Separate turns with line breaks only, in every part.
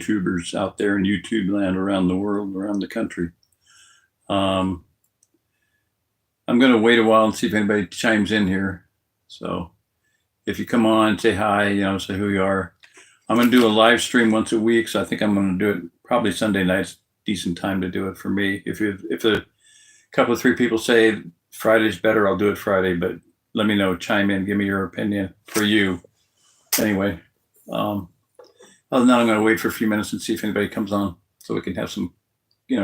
YouTubers out there in YouTube land around the world, around the country. I'm going to wait a while and see if anybody chimes in here. So if you come on, say hi, say who you are. I'm going to do a live stream once a week, so I think I'm going to do it probably Sunday nights. Decent time to do it for me. If a couple of 3 people say Friday's better, I'll do it Friday. But let me know, chime in, give me your opinion for you. Anyway, other than that, I'm going to wait for a few minutes and see if anybody comes on, so we can have some,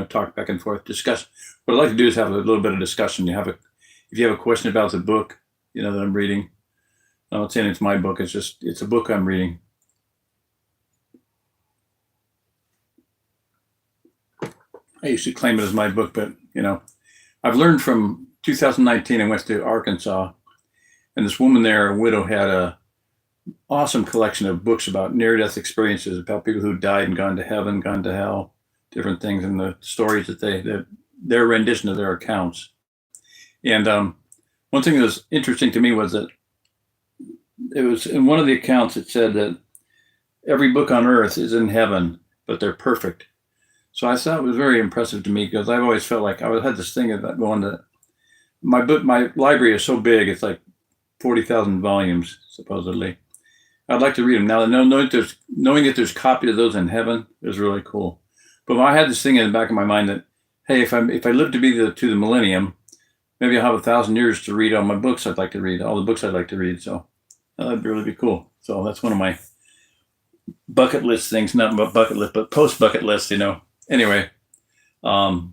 talk back and forth, discuss. What I'd like to do is have a little bit of discussion. If you have a question about the book, that I'm reading. I'm not saying it's my book. It's a book I'm reading. I used to claim it as my book, but I've learned from 2019. I went to Arkansas, and this woman there, a widow, had a awesome collection of books about near-death experiences, about people who died and gone to heaven, gone to hell, different things, and the stories that their rendition of their accounts. And one thing that was interesting to me was that it was in one of the accounts, it said that every book on earth is in heaven, but they're perfect. So I thought it was very impressive to me, because I've always felt like I had this thing about going to my library is so big, it's like 40,000 volumes, supposedly. I'd like to read them. Now, knowing that there's copies of those in heaven is really cool. But I had this thing in the back of my mind that, hey, if I live to be to the millennium, maybe I'll have 1,000 years to read all my books I'd like to read, all the books I'd like to read. So that'd really be cool. So that's one of my bucket list things, not bucket list, but post bucket list, Anyway, my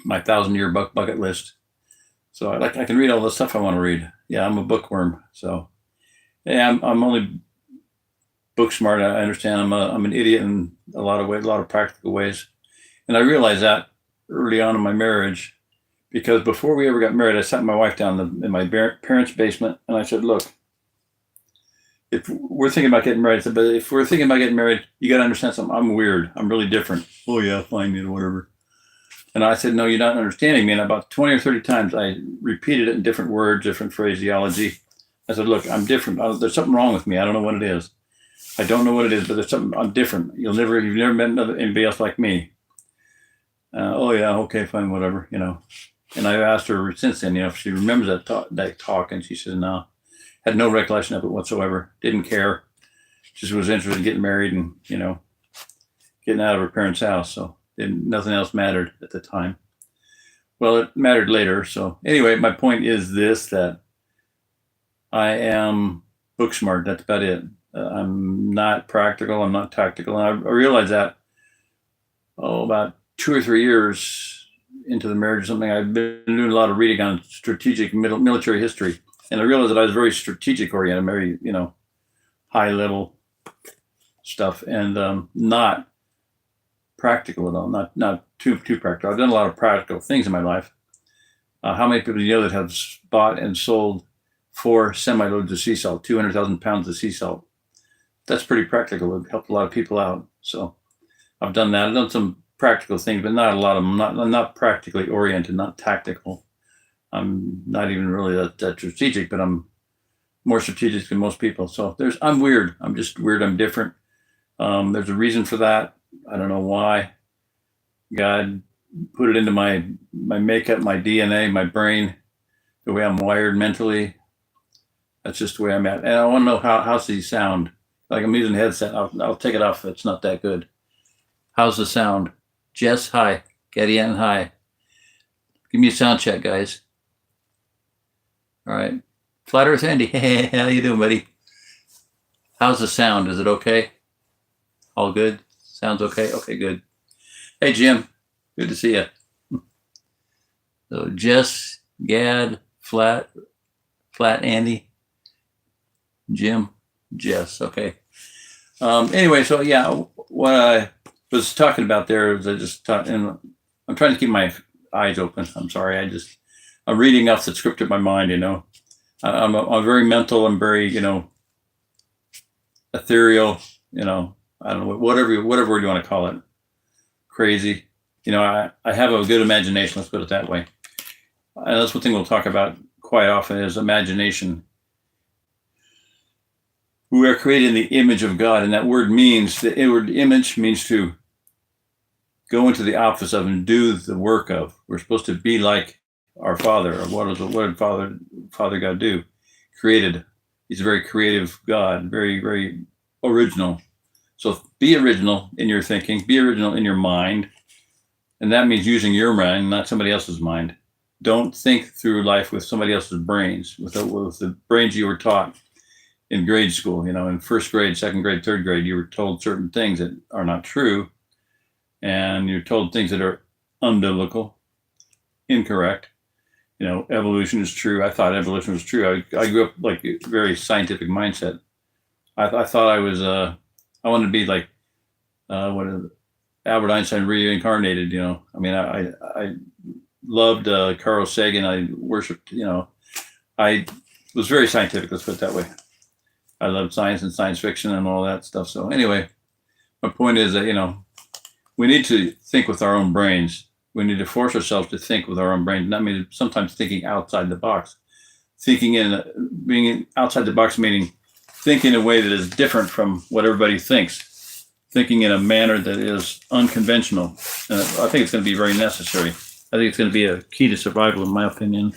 1,000-year bucket list. So I can read all the stuff I want to read. Yeah, I'm a bookworm. So yeah, I'm only book smart. I understand I'm an idiot in a lot of ways, a lot of practical ways. And I realized that early on in my marriage, because before we ever got married, I sat my wife down in my parents' basement, and I said, look, if we're thinking about getting married, but if we're thinking about getting married, you got to understand something. I'm weird. I'm really different. Oh yeah, fine, whatever. And I said, no, you're not understanding me. And about 20 or 30 times, I repeated it in different words, different phraseology. I said, look, I'm different. There's something wrong with me. I don't know what it is. I don't know what it is, but there's something. I'm different. You've never met anybody else like me. Oh yeah, okay, fine, whatever, And I've asked her since then, if she remembers that talk, and she says no. Had no recollection of it whatsoever. Didn't care. Just was interested in getting married and, getting out of her parents' house. So nothing else mattered at the time. Well, it mattered later. So anyway, my point is this, that I am book smart. That's about it. I'm not practical. I'm not tactical. And I realized that, about 2 or 3 years into the marriage or something. I've been doing a lot of reading on strategic military history. And I realized that I was very strategic oriented, very, high level stuff, and not practical at all. Not too practical. I've done a lot of practical things in my life. How many people do you know that have bought and sold 4 semi-loads of sea salt, 200,000 pounds of sea salt? That's pretty practical. It helped a lot of people out. So I've done that. I've done some practical things, but not a lot of them. I'm not practically oriented, not tactical. I'm not even really that strategic, but I'm more strategic than most people. So I'm weird. I'm just weird. I'm different. There's a reason for that. I don't know why. God put it into my makeup, my DNA, my brain, the way I'm wired mentally. That's just the way I'm at. And I want to know how's the sound. Like I'm using a headset. I'll take it off if it's not that good. How's the sound? Jess, hi. Getty Ann, hi. Give me a sound check, guys. All right. Flat Earth Andy, hey, how you doing, buddy? How's the sound? Is it okay? All good? Sounds okay? Okay, good. Hey, Jim. Good to see you. So Jess, Gad, Flat Andy, Jim, Jess. Okay. Anyway, so yeah, what I was talking about there was and I'm trying to keep my eyes open. I'm sorry. I'm reading off the script of my mind, I'm very mental. I'm very, ethereal, I don't know, whatever word you want to call it. Crazy. I have a good imagination. Let's put it that way. And that's one thing we'll talk about quite often is imagination. We are created in the image of God, and that word means, the word image means to go into the office of and do the work of. We're supposed to be like our Father. Or what did Father God do? Created. He's a very creative God, very, very original. So be original in your thinking, be original in your mind. And that means using your mind, not somebody else's mind. Don't think through life with somebody else's brains, with the brains you were taught in grade school. In first grade, second grade, third grade, you were told certain things that are not true. And you're told things that are unbiblical, incorrect. Evolution is true. I thought evolution was true. I grew up like a very scientific mindset. I thought I wanted to be like, Albert Einstein reincarnated, I loved Carl Sagan. I worshiped, I was very scientific, let's put it that way. I loved science and science fiction and all that stuff. So anyway, my point is that, we need to think with our own brains. We need to force ourselves to think with our own brains. That means sometimes thinking outside the box. Being outside the box, meaning think in a way that is different from what everybody thinks. Thinking in a manner that is unconventional. And I think it's going to be very necessary. I think it's going to be a key to survival, in my opinion.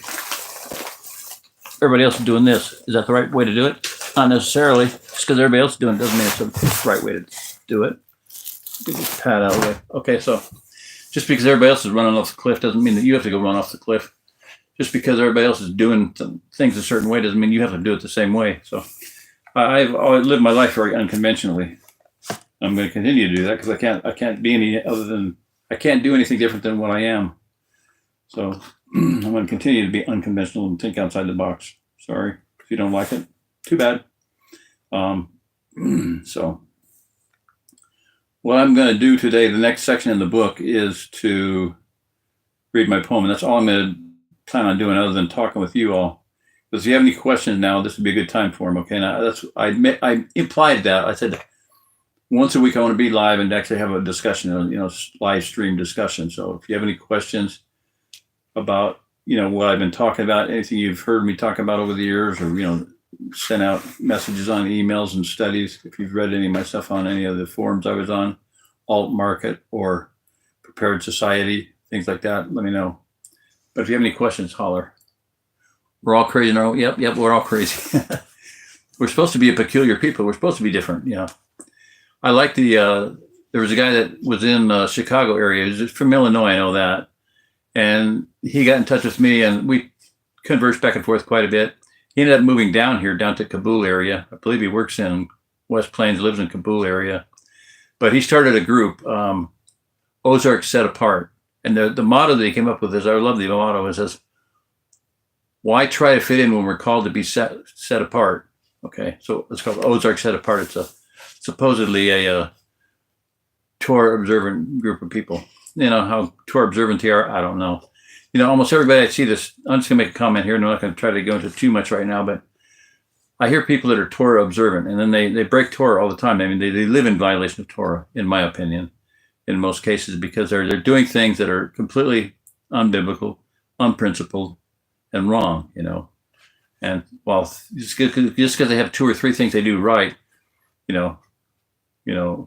Everybody else is doing this. Is that the right way to do it? Not necessarily. Just because everybody else is doing it doesn't mean it's the right way to do it. Just pat out of the way. Okay, so just because everybody else is running off the cliff doesn't mean that you have to go run off the cliff. Just because everybody else is doing things a certain way doesn't mean you have to do it the same way. So I've always lived my life very unconventionally. I'm going to continue to do that because I can't be any other than, I can't do anything different than what I am. So I'm going to continue to be unconventional and think outside the box. Sorry if you don't like it. Too bad. So what I'm going to do today, the next section in the book, is to read my poem. And that's all I'm going to plan on doing other than talking with you all. Because if you have any questions now, this would be a good time for them. Okay. Now I implied that. I said once a week I want to be live and actually have a discussion, live stream discussion. So if you have any questions about, what I've been talking about, anything you've heard me talk about over the years, or, send out messages on emails and studies. If you've read any of my stuff on any of the forums I was on, Alt Market or Prepared Society, things like that, let me know. But if you have any questions, holler. We're all crazy. No, yep, we're all crazy. We're supposed to be a peculiar people. We're supposed to be different. I like there was a guy that was in Chicago area. He's from Illinois, I know that. And he got in touch with me and we conversed back and forth quite a bit. He ended up moving down to Kabul area. I believe he works in West Plains, lives in Kabul area. But he started a group, Ozark Set Apart. And the motto that he came up with is, I love the motto, it says, why try to fit in when we're called to be set apart? Okay, so it's called Ozark Set Apart. It's supposedly a Torah observant group of people. How Torah observant they are, I don't know. Almost everybody I see this, I'm just going to make a comment here, and I'm not going to try to go into too much right now, but I hear people that are Torah observant, and then they break Torah all the time. I mean, they live in violation of Torah, in my opinion, in most cases, because they're doing things that are completely unbiblical, unprincipled, and wrong, And while just because they have two or three things they do right,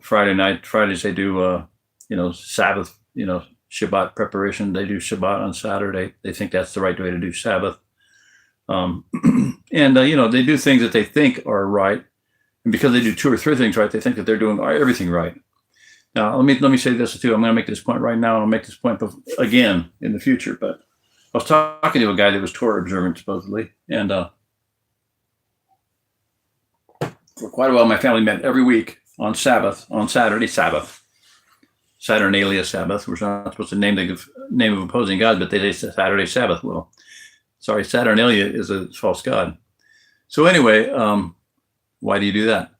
Fridays they do, Sabbath, Shabbat preparation. They do Shabbat on Saturday. They think that's the right way to do Sabbath. They do things that they think are right. And because they do two or three things right, they think that they're doing everything right. Now, let me say this too. I'm going to make this point right now, and I'll make this point again in the future. But I was talking to a guy that was Torah observant, supposedly. And for quite a while, my family met every week on Saturday Sabbath. Saturnalia Sabbath. We're not supposed to name of opposing gods, but they say Saturday Sabbath. Well, sorry, Saturnalia is a false god. So anyway, why do you do that?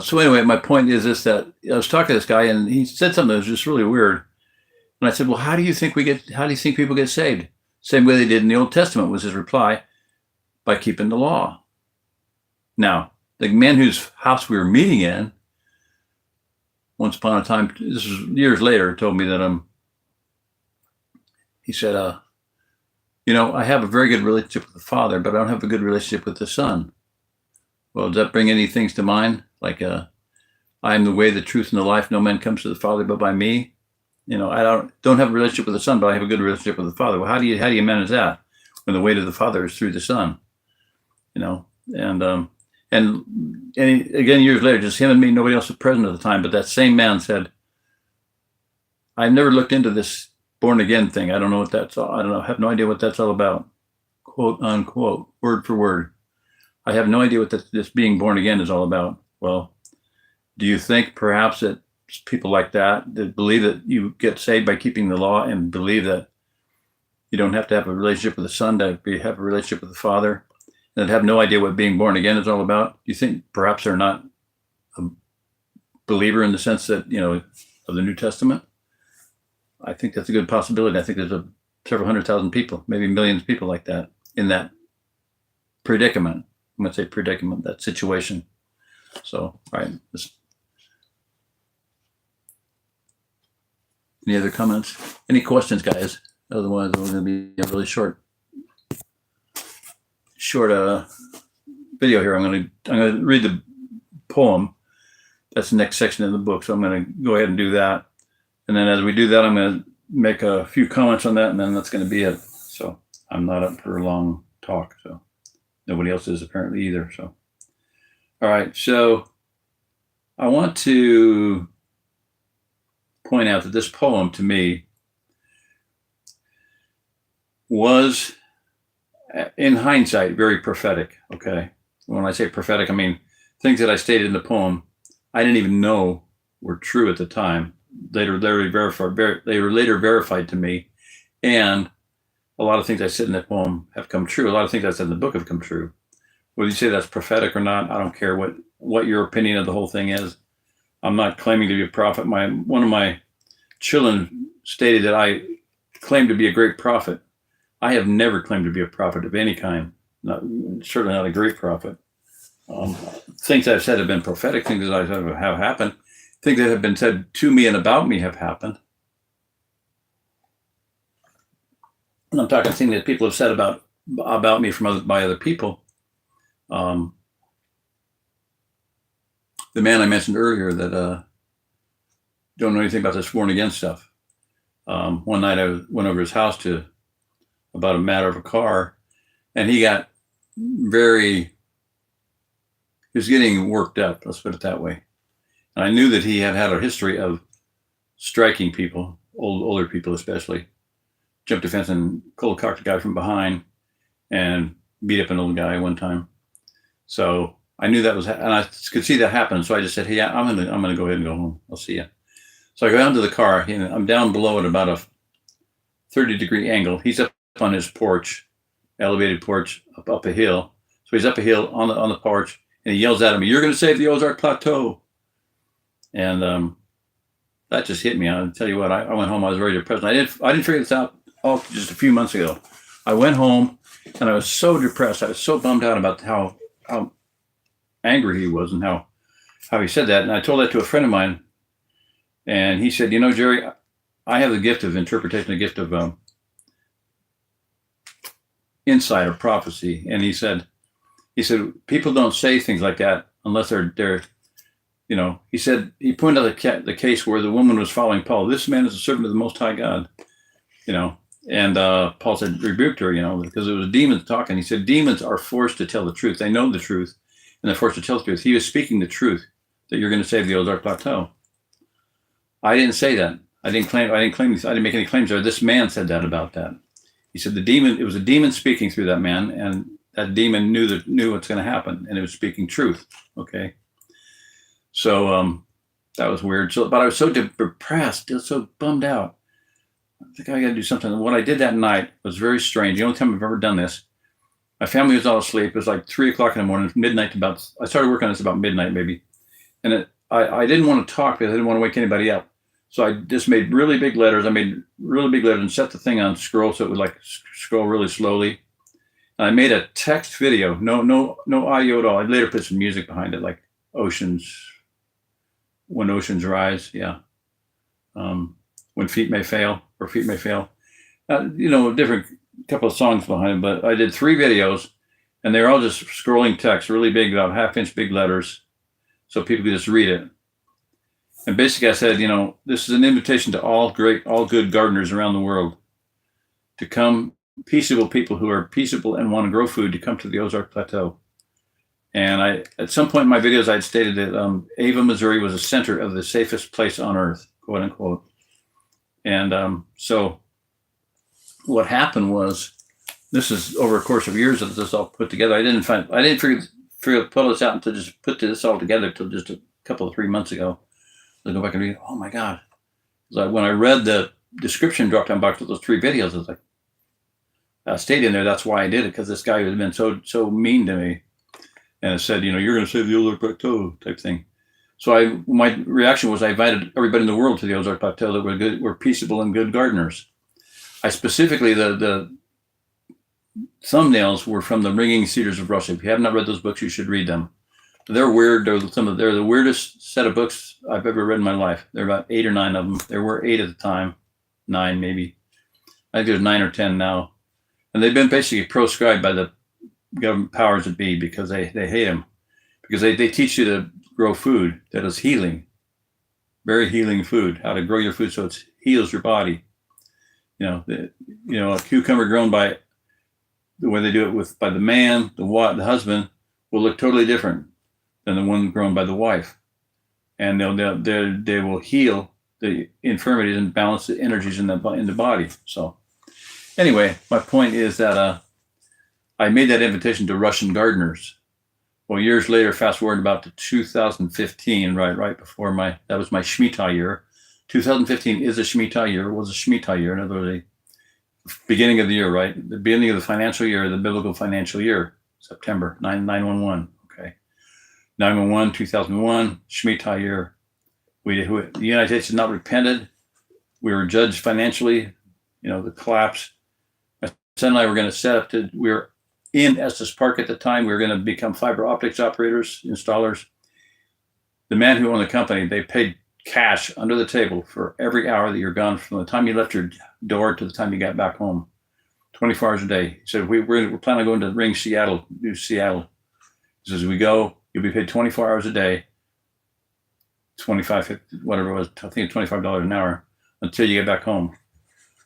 So anyway, my point is this, that I was talking to this guy and he said something that was just really weird. And I said, well, how do you think people get saved? Same way they did in the Old Testament, was his reply, by keeping the law. Now, the man whose house we were meeting in, once upon a time, this was years later, told me that he said, I have a very good relationship with the Father, but I don't have a good relationship with the Son. Well, does that bring any things to mind? Like, I am the way, the truth, and the life. No man comes to the Father but by me. I don't have a relationship with the Son, but I have a good relationship with the Father. Well, how do you manage that when the way to the Father is through the Son? And again, years later, just him and me, nobody else was present at the time. But that same man said, "I've never looked into this born again thing. I don't know what that's all. I don't know. I have no idea what that's all about." Quote unquote, word for word. I have no idea what this being born again is all about. Well, do you think perhaps that people like that believe that you get saved by keeping the law and believe that you don't have to have a relationship with the Son to have a relationship with the Father, and that have no idea what being born again is all about? Do you think perhaps they're not a believer in the sense that, of the New Testament? I think that's a good possibility. I think there's several 100,000 people, maybe millions of people like that in that predicament. I'm going to say predicament, that situation. So, all right. Any other comments? Any questions, guys? Otherwise, we're going to be a really short video here. I'm going to read the poem. That's the next section of the book. So I'm going to go ahead and do that. And then as we do that, I'm going to make a few comments on that, and then that's going to be it. So I'm not up for a long talk. So nobody else is apparently either. So, all right. So I want to point out that this poem to me was, in hindsight, very prophetic. Okay. When I say prophetic, I mean things that I stated in the poem I didn't even know were true at the time. They were later verified to me, and a lot of things I said in that poem have come true. A lot of things I said in the book have come true. Whether you say that's prophetic or not, I don't care what your opinion of the whole thing is. I'm not claiming to be a prophet. One of my children stated that I claim to be a great prophet. I have never claimed to be a prophet of any kind. Certainly not a great prophet. Things I've said have been prophetic. Things that have happened. Things that have been said to me and about me have happened. And I'm talking things that people have said about me by other people. The man I mentioned earlier that don't know anything about this born again stuff. One night I went over his house about a matter of a car, and he was getting worked up. Let's put it that way. And I knew that he had a history of striking people, older people especially. Jumped a fence and cold cocked a guy from behind and beat up an old guy one time. So I knew that was, and I could see that happen. So I just said, "Hey, I'm gonna go ahead and go home. I'll see you." So I go down to the car. I'm down below at about a 30-degree angle. He's up on his porch, elevated porch, up a hill. So he's up a hill on the porch, and he yells at me, "You're going to save the Ozark Plateau." And that just hit me. I'll tell you what. I went home. I was very depressed. I didn't figure this out just a few months ago. I went home, and I was so depressed. I was so bummed out about how angry he was and how he said that. And I told that to a friend of mine, and he said, "Jerry, I have the gift of interpretation, the gift of insight or prophecy." And he said, people don't say things like that unless they're he said, he pointed out the case where the woman was following Paul. "This man is a servant of the Most High God," and Paul said, rebuked her, because it was demons talking. He said, demons are forced to tell the truth. They know the truth, and they're forced to tell the truth. He was speaking the truth that you're going to save the Ozark Plateau. I didn't say that. I didn't make any claims there. This man said that about that. He said it was a demon speaking through that man, and that demon knew what's going to happen, and it was speaking truth. Okay. So that was weird. But I was so depressed, so bummed out. I think I got to do something. What I did that night was very strange. The only time I've ever done this. My family was all asleep. It was like 3:00 in the morning, midnight. I started working on this about midnight, maybe. And I didn't want to talk because I didn't want to wake anybody up. So I just made really big letters. I made really big letters and set the thing on scroll so it would scroll really slowly. And I made a text video, no audio at all. I later put some music behind it, like When Oceans Rise, yeah. When Feet May Fail, or Feet May Fail. Different couple of songs behind it, but I did 3 videos, and they're all just scrolling text, really big, about half-inch big letters, so people can just read it. And basically, I said, this is an invitation to all good gardeners around the world to come, peaceable people who are peaceable and want to grow food, to come to the Ozark Plateau. And at some point in my videos, I'd stated that Ava, Missouri was the center of the safest place on earth, quote unquote. And so what happened was, this is over a course of years that this all put together. I didn't figure to pull this out until just put this all together till just a couple of 3 months ago. I go back and read, oh my God. Like when I read the description drop-down box with those 3 videos, I was like, I stayed in there. That's why I did it, because this guy had been so mean to me. And it said, you're going to save the Ozark Plateau type thing. So my reaction was, I invited everybody in the world to the Ozark Plateau that were peaceable and good gardeners. I specifically, the thumbnails were from the Ringing Cedars of Russia. If you have not read those books, you should read them. They're weird. They're the weirdest set of books I've ever read in my life. There are about 8 or 9 of them. There were 8 at the time, 9 maybe. I think there's 9 or 10 now. And they've been basically proscribed by the government powers that be, because they hate them, because they teach you to grow food that is healing, very healing food, how to grow your food so it heals your body. A cucumber grown by the way they do it by the man, the husband, will look totally different than the one grown by the wife, and they will heal the infirmities and balance the energies in the body. So anyway, my point is that I made that invitation to Russian gardeners. Well, years later, fast forward about to 2015, right before that was my Shemitah year. 2015 is a Shemitah year, was a Shemitah year. In other words, the beginning of the year, right? The beginning of the financial year, the biblical financial year, September, 911, okay. 911, 2001, Shemitah year. The United States had not repented. We were judged financially, the collapse. My son and I were going to set up we were in Estes Park at the time. We were going to become fiber optics operators, installers. The man who owned the company, they paid cash under the table for every hour that you're gone, from the time you left your door to the time you got back home, 24 hours a day. He said, we're planning on going to Ring Seattle, New Seattle. He says, we go, you'll be paid 24 hours a day, 25, whatever it was, I think $25 an hour, until you get back home.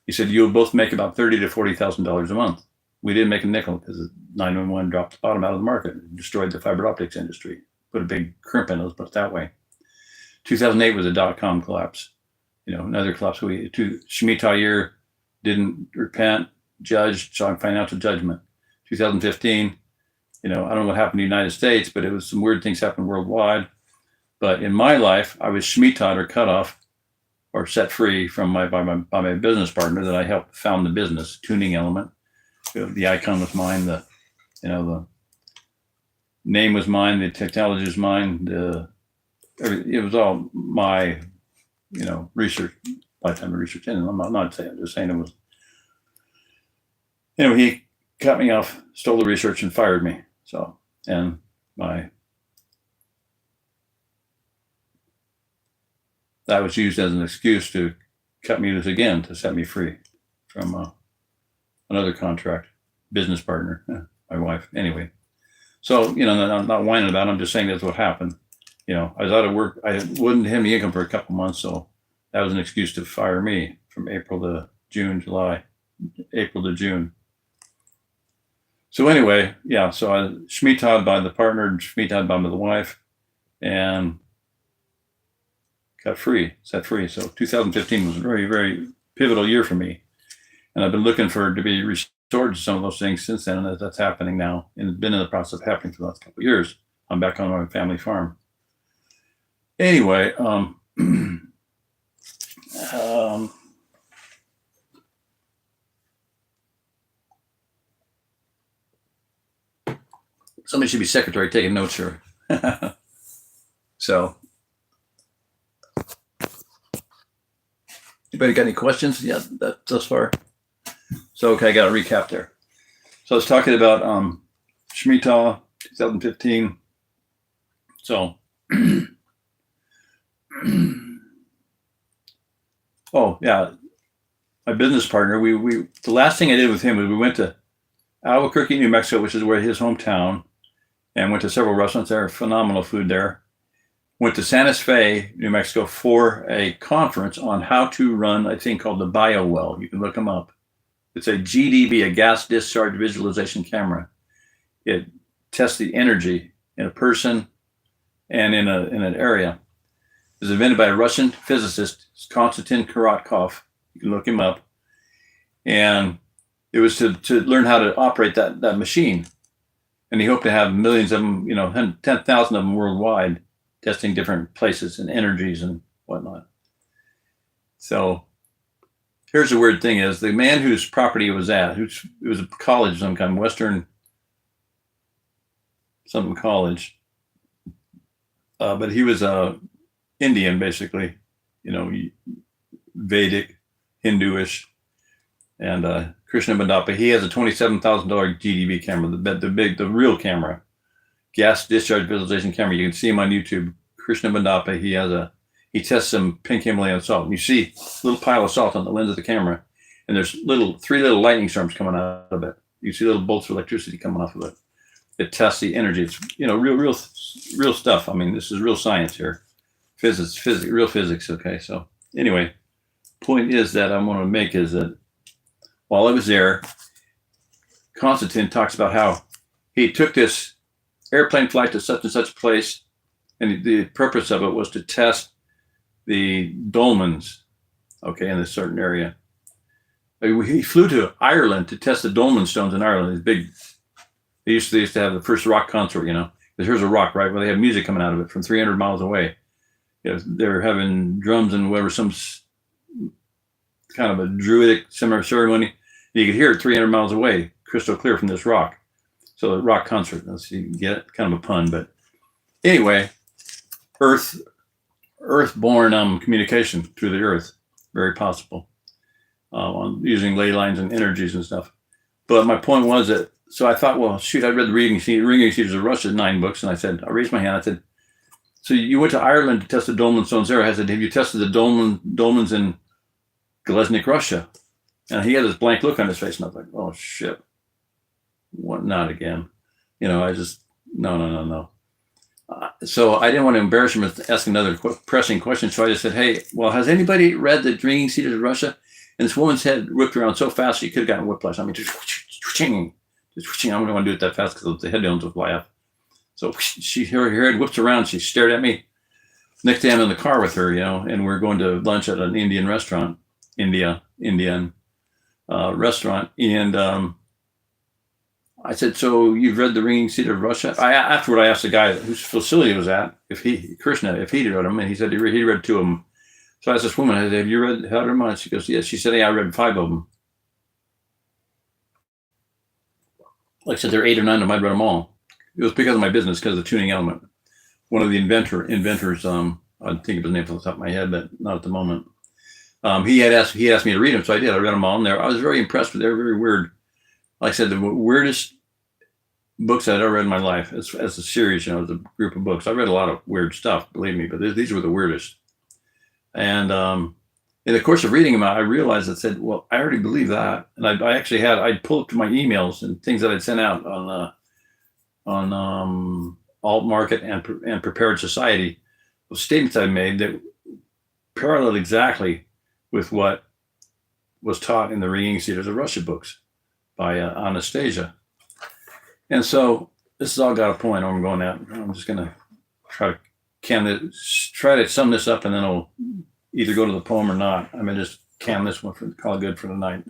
He said, you'll both make about $30,000 to $40,000 a month. We didn't make a nickel, because 911 dropped the bottom out of the market, destroyed the fiber optics industry, put a big crimp in it, let's put it that way. 2008 was a dot-com collapse, another collapse. Shemitah year, didn't repent, judged, saw financial judgment. 2015, I don't know what happened in the United States, but it was some weird things happened worldwide. But in my life, I was Shemitah, or cut off, or set free by my business partner that I helped found the business, Tuning Element. The icon was mine, the name was mine, the technology was mine, it was all my, research, lifetime of research. And I'm not saying, I'm just saying it was, he cut me off, stole the research, and fired me. So, and that was used as an excuse to cut me loose again, to set me free from another contract, business partner, my wife. Anyway, so, I'm not whining about it. I'm just saying that's what happened. I was out of work. I wouldn't have any income for a couple months, so that was an excuse to fire me from April to June. So anyway, yeah, so I Shemitah by the partner, Shemitah by the wife, and got set free. So 2015 was a very, very pivotal year for me. And I've been looking to be restored to some of those things since then, and that's happening now, and it's been in the process of happening for the last couple of years. I'm back on my family farm. Anyway, somebody should be secretary taking notes here. So, anybody got any questions? Yeah, that thus far. So, okay, I got a recap there. So I was talking about Shemitah 2015. So, oh yeah, my business partner. The last thing I did with him was we went to Albuquerque, New Mexico, which is where his hometown, and went to several restaurants there. Phenomenal food there. Went to Santa Fe, New Mexico for a conference on how to run a thing called the BioWell. You can look them up. It's a GDV, a gas discharge visualization camera. It tests the energy in a person and in an area. It was invented by a Russian physicist, Konstantin Korotkov. You can look him up. And it was to learn how to operate that machine. And he hoped to have millions of them, 10,000 of them worldwide, testing different places and energies and whatnot. So here's the weird thing is the man whose property it was at, it was a college of some kind, Western something college. But he was Indian, basically, Vedic, Hinduish, and Krishna Mandapa. He has a $27,000 GDV camera, the real camera, gas discharge visualization camera. You can see him on YouTube. Krishna Mandapa. He tests some pink Himalayan salt. And you see a little pile of salt on the lens of the camera, and there's three little lightning storms coming out of it. You see little bolts of electricity coming off of it. It tests the energy. It's real stuff. I mean, this is real science here, physics, real physics. Okay, so anyway, point is that I want to make is that while I was there, Konstantin talks about how he took this airplane flight to such and such place, and the purpose of it was to test the dolmens, okay, in a certain area. He flew to Ireland to test the dolmen stones in Ireland. These big. They used to have the first rock concert, because here's a rock, right, where they have music coming out of it from 300 miles away. They're having drums and whatever, some kind of a druidic similar ceremony. You could hear it 300 miles away, crystal clear from this rock. So the rock concert, you get it, kind of a pun, but anyway, Earth-born communication through the Earth, very possible, on using ley lines and energies and stuff. But my point was that. So I thought, well, shoot, I read the Ringing Cedars of Russia, 9 books, and I raised my hand. I said, so you went to Ireland to test the dolmen stones there. I said, have you tested the dolmens in Glesnik, Russia? And he had this blank look on his face, and I was like, oh, shit. What? Not again. I just, no. So I didn't want to embarrass him with asking another pressing question, so I just said, hey, well, has anybody read the Ringing Cedars of Russia? And this woman's head whipped around so fast she could have gotten whiplash. I mean, I don't want to do it that fast because the headphones will fly off. So her head whips around. She stared at me. Next day I'm in the car with her, and we're going to lunch at an Indian restaurant, Indian restaurant. And I said, so you've read the Ringing Cedars of Russia? Afterward, I asked the guy whose facility it was at, Krishna, if he'd read them, and he said he read 2 of them. So I asked this woman, I said, have you read How to Run? She goes, yes. She said, yeah, I read 5 of them. Like I said, there are 8 or 9 of them. I'd read them all. It was because of my business, because of the tuning element. One of the inventors, I'd think of his name off the top of my head, but not at the moment. He asked me to read them, so I did. I read them all in there. I was very impressed with them. They were very weird. Like I said, the weirdest books I'd ever read in my life, as a series, as a group of books. I read a lot of weird stuff, believe me, but these were the weirdest. And in the course of reading them, I realized, I said, well, I already believe that. And I'd pull up to my emails and things that I'd sent out on Alt Market and Prepared Society, statements I made that paralleled exactly with what was taught in the Ringing Cedars of Russia books by Anastasia. And so this has all got a point I'm going at. I'm just going to try to sum this up, and then I'll either go to the poem or not. I'm going to just cam this one call it good for the night.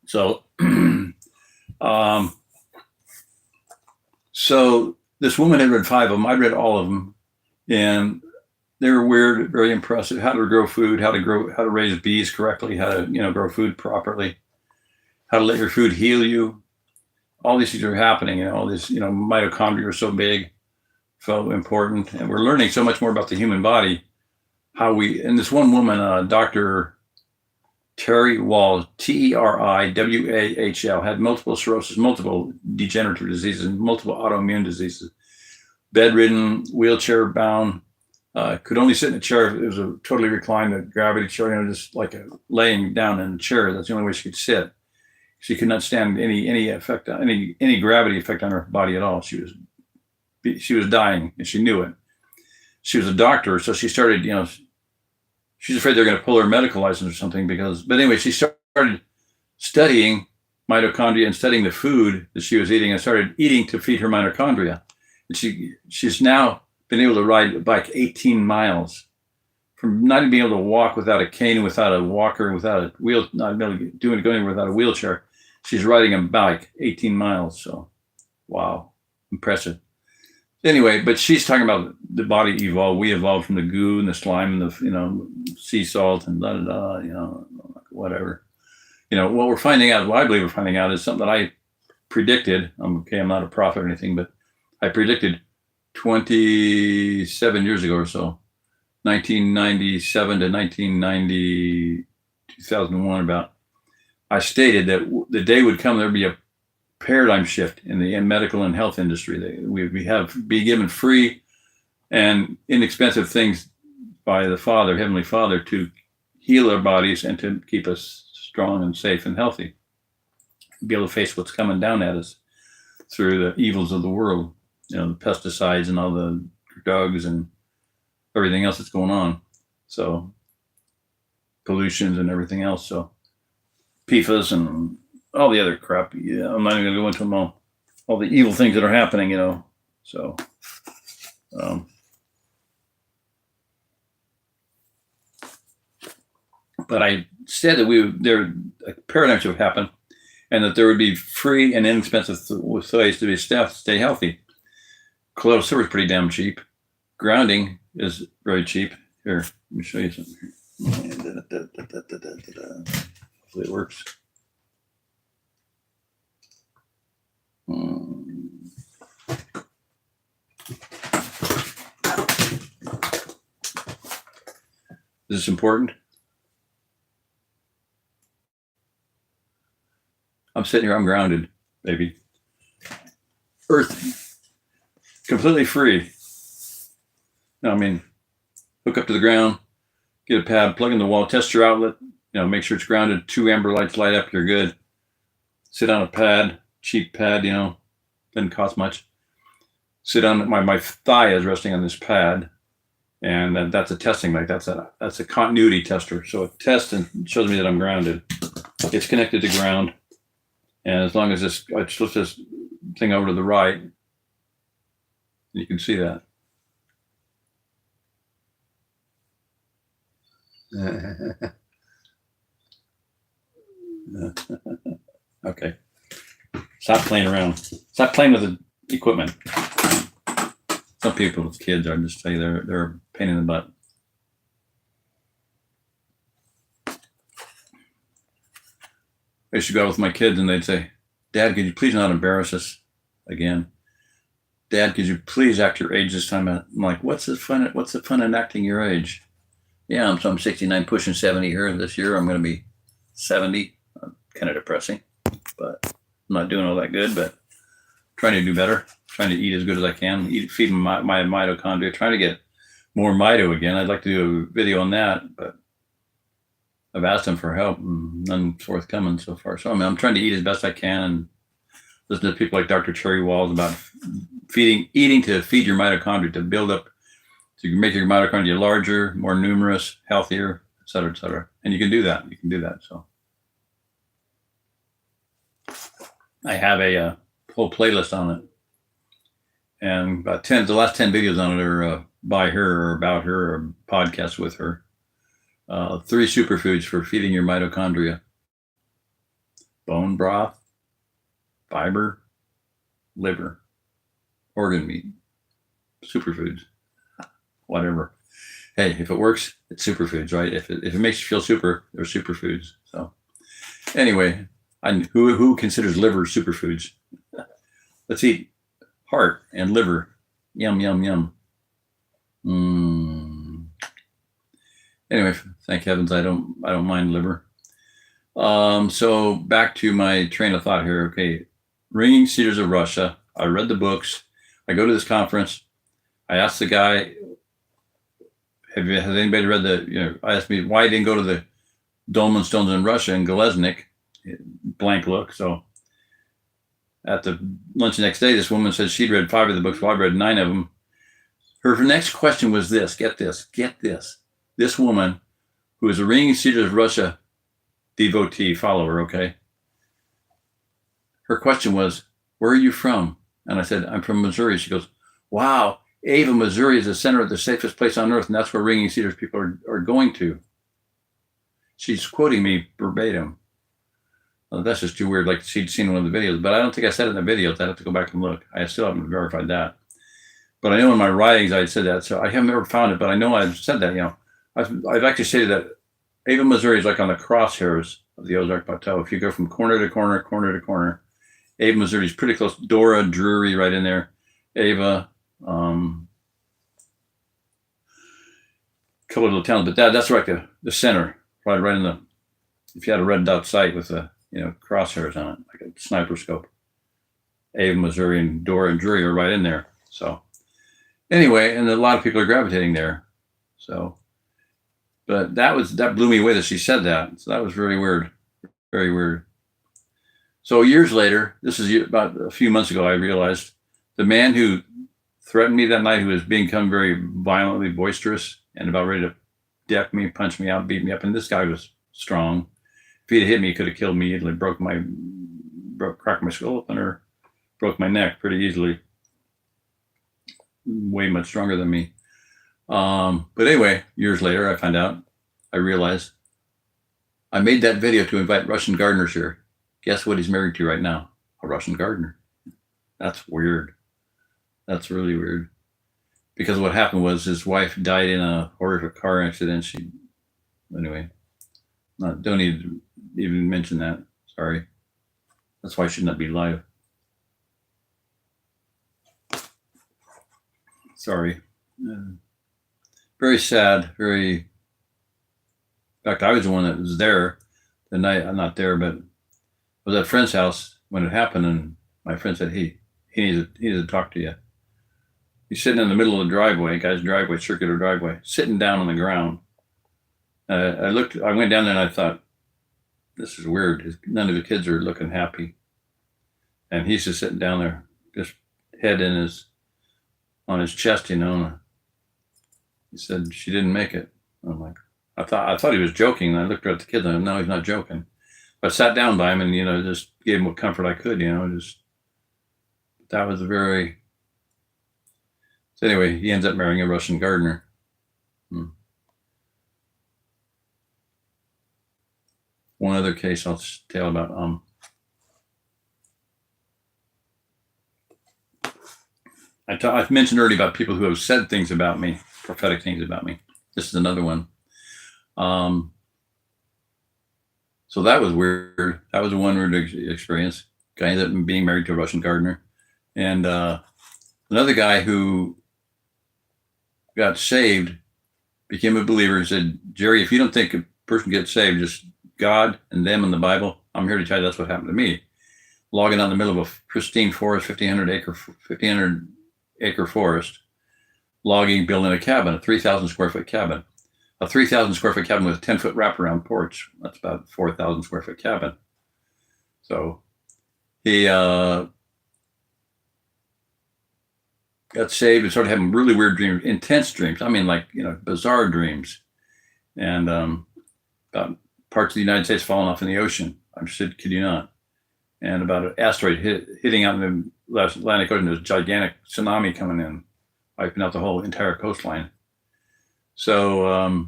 So, so this woman had read 5 of them. I'd read all of them, and they were weird, very impressive. How to grow food, how to raise bees correctly, how to grow food properly, how to let your food heal you. All these things are happening. All these mitochondria are so big, so important, and we're learning so much more about the human body. And this one woman, Dr. Terry Wall, Terriwahl, had multiple sclerosis, multiple degenerative diseases, multiple autoimmune diseases, bedridden, wheelchair bound, Could only sit in a chair. It was a totally reclined, a gravity chair, just like laying down in a chair. That's the only way she could sit. She could not stand any effect, any gravity effect on her body at all. She was dying, and she knew it. She was a doctor, so she started, she's afraid they're going to pull her medical license or something but anyway, she started studying mitochondria and studying the food that she was eating, and started eating to feed her mitochondria. And she's now been able to ride a bike 18 miles from not being able to walk without a cane, without a walker, without a wheel, not able to go anywhere without a wheelchair. She's riding a bike 18 miles. So, wow, impressive. Anyway, but she's talking about the body evolved. We evolved from the goo and the slime and the sea salt and whatever. What we're finding out, what I believe we're finding out, is something that I predicted. I'm not a prophet or anything, but I predicted 27 years ago or so, 1997 to 1990, 2001 about. I stated that the day would come, there'd be a paradigm shift in the medical and health industry. We be given free and inexpensive things by the Father, Heavenly Father, to heal our bodies and to keep us strong and safe and healthy. Be able to face what's coming down at us through the evils of the world, the pesticides and all the drugs and everything else that's going on. So pollutions and everything else. So PFAS and all the other crap. Yeah, I'm not even going to go into them all the evil things that are happening, So, but I said that a paradigm shift would happen, and that there would be free and inexpensive ways to stay healthy. Colloidal silver is pretty damn cheap. Grounding is very cheap. Here, let me show you something here. Hopefully it works. Is this important? I'm sitting here, I'm grounded, baby. Earth, completely free. No, hook up to the ground, get a pad, plug in the wall, test your outlet, make sure it's grounded. 2 amber lights light up, you're good. Sit on a pad, cheap pad, doesn't cost much. Sit on my thigh is resting on this pad, and that's a testing light. That's a continuity tester. So it tests and shows me that I'm grounded. It's connected to ground, and as long as I flip this thing over to the right, you can see that. Okay. Stop playing around. Stop playing with the equipment. Some people with kids, I just tell you, they're a pain in the butt. I used to go out with my kids and they'd say, "Dad, could you please not embarrass us again? Dad, could you please act your age this time?" I'm like, what's the fun in acting your age? Yeah, I'm 69, pushing 70 here this year. I'm going to be 70. Kind of depressing, but I'm not doing all that good, but trying to do better, trying to eat as good as I can, feeding my mitochondria, trying to get more mito again. I'd like to do a video on that, but I've asked them for help and none forthcoming so far. So I'm trying to eat as best I can and listen to people like Dr. Terry Walls about eating to feed your mitochondria, to build up, to make your mitochondria larger, more numerous, healthier, et cetera, et cetera. And you can do that. So I have a whole playlist on it, and about the last 10 videos on it are by her or about her or podcasts with her. 3 superfoods for feeding your mitochondria: bone broth, fiber, liver, organ meat. Superfoods, whatever. Hey, if it works, it's superfoods, right? If it makes you feel super, they're superfoods. So anyway, who considers liver superfoods? Let's eat heart and liver. Yum, yum, yum. Anyway, thank heavens I don't mind liver. So back to my train of thought here. Okay, Ringing Cedars of Russia. I read the books. I go to this conference. I asked the guy, has anybody read I asked me why I didn't go to the Dolmen Stones in Russia and Galeznik, blank look. So at the lunch the next day, this woman said she'd read 5 of the books. Well, I've read 9 of them. Her next question was this, get this. This woman, who is a Ringing Cedars of Russia devotee, follower, okay? Her question was, where are you from? And I said, I'm from Missouri. She goes, wow, Ava, Missouri is the center of the safest place on earth, and that's where Ringing Cedars people are going to. She's quoting me verbatim. Well, that's just too weird, like she'd seen one of the videos, but I don't think I said it in the videos. I'd have to go back and look. I still haven't verified that. But I know in my writings I said that, so I haven't ever found it, but I know I've said that, I've actually stated that Ava, Missouri is like on the crosshairs of the Ozark Plateau. If you go from corner to corner, Ava, Missouri is pretty close. Dora, Drury, right in there. Ava, a couple of little towns, but that's like the center, right in the, if you had a red dot sight with the, crosshairs on it, like a sniper scope. Ava, Missouri, and Dora and Drury are right in there. So anyway, and a lot of people are gravitating there. So, but that blew me away that she said that. So that was very weird, very weird. So years later, this is about a few months ago, I realized the man who threatened me that night, who was become very violently boisterous and about ready to deck me, punch me out, beat me up. And this guy was strong. If he'd hit me, he could have killed me easily, cracked my skull open or broke my neck pretty easily. Way much stronger than me. But anyway, years later, I realized I made that video to invite Russian gardeners here. Guess what he's married to right now? A Russian gardener. That's weird. That's really weird. Because what happened was his wife died in a horrific car accident. Don't even mention that. Sorry. That's why I should not be live. Sorry. Very sad. In fact, I was the one that was there the night. I'm not there, but I was at a friend's house when it happened, and my friend said, "Hey, he needs to talk to you." He's sitting in the middle of the driveway, guy's driveway, circular driveway, sitting down on the ground. I went down there and I thought, this is weird. None of the kids are looking happy, and he's just sitting down there, just head on his chest, He said she didn't make it. I'm like, I thought he was joking. And I looked at the kids and I said, no, he's not joking. But I sat down by him and, just gave him what comfort I could, that was very, so anyway, he ends up marrying a Russian gardener. One other case I'll tell about, I've mentioned earlier about people who have said things about me, prophetic things about me. This is another one. So that was weird. That was a one weird experience. Guy ended up being married to a Russian gardener. And another guy who got saved became a believer and said, Jerry, if you don't think a person gets saved, just God and them and the Bible, I'm here to tell you that's what happened to me. Logging out in the middle of a pristine forest, 1,500 acre forest, logging, building a cabin, a 3,000 square foot cabin. A 3,000 square foot cabin with a 10-foot wraparound porch. That's about 4,000 square foot cabin. So he got saved and started having really weird dreams, intense dreams. I mean, bizarre dreams. And about parts of the United States falling off in the ocean. I said, kid you not. And about an asteroid hitting out in the Atlantic Ocean. There's a gigantic tsunami coming in, wiping out the whole entire coastline. So,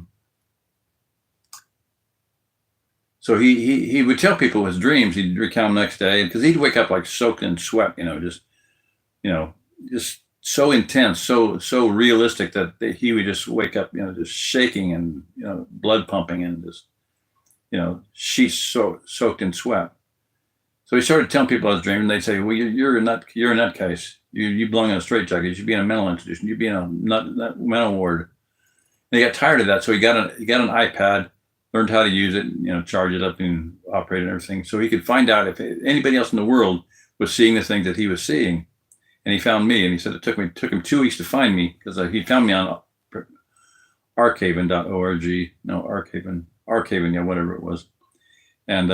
so he would tell people his dreams. He'd recount them next day because he'd wake up like soaked in sweat. Just so intense, so realistic that he would just wake up, just shaking and blood pumping and just sheets soaked in sweat. So he started telling people his dream, and they'd say, "Well, you're a nutcase. You belong in a straitjacket. You should be in a mental institution. You'd be in a mental ward." And he got tired of that, so he got an iPad, learned how to use it, charge it up and operate and everything, so he could find out if anybody else in the world was seeing the things that he was seeing. And he found me, and he said it took him 2 weeks to find me because he found me Arkhaven.org. No, Arkhaven, yeah, whatever it was. And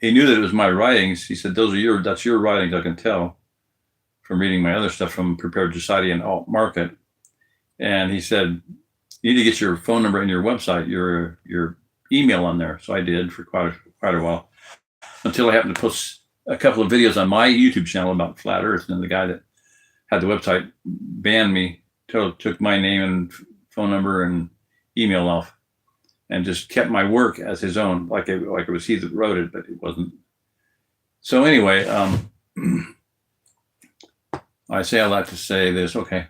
he knew that it was my writings. He said, that's your writings, I can tell from reading my other stuff from Prepared Society and Alt Market. And he said, you need to get your phone number and your website, your email on there. So I did for quite a while, until I happened to post a couple of videos on my YouTube channel about flat Earth, and the guy that had the website banned me, took my name and phone number and email off, and just kept my work as his own, like it was he that wrote it, but it wasn't. So anyway, I say all that to say this. Okay.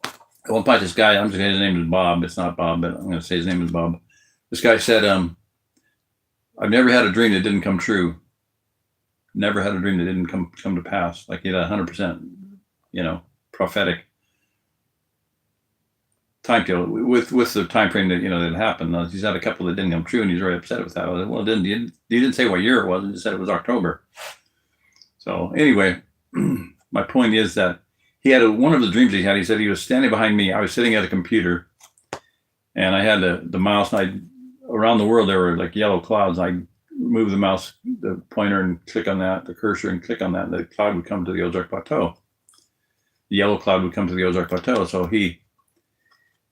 At one point, this guy, I'm just going to say his name is Bob. It's not Bob, but I'm going to say his name is Bob. This guy said, I've never had a dream that didn't come true. Never had a dream that didn't come to pass. Like he had 100%, prophetic timetable with the time frame that that happened. He's had a couple that didn't come true, and he's very upset with that. Well, you didn't say what year it was. He just said it was October. So anyway, my point is that he had one of the dreams he had. He said he was standing behind me. I was sitting at a computer, and I had the mouse, and around the world there were like yellow clouds. I move the mouse, the pointer, and click on that, the cursor, and click on that, and the cloud would come to the Ozark Plateau. The yellow cloud would come to the Ozark Plateau. So he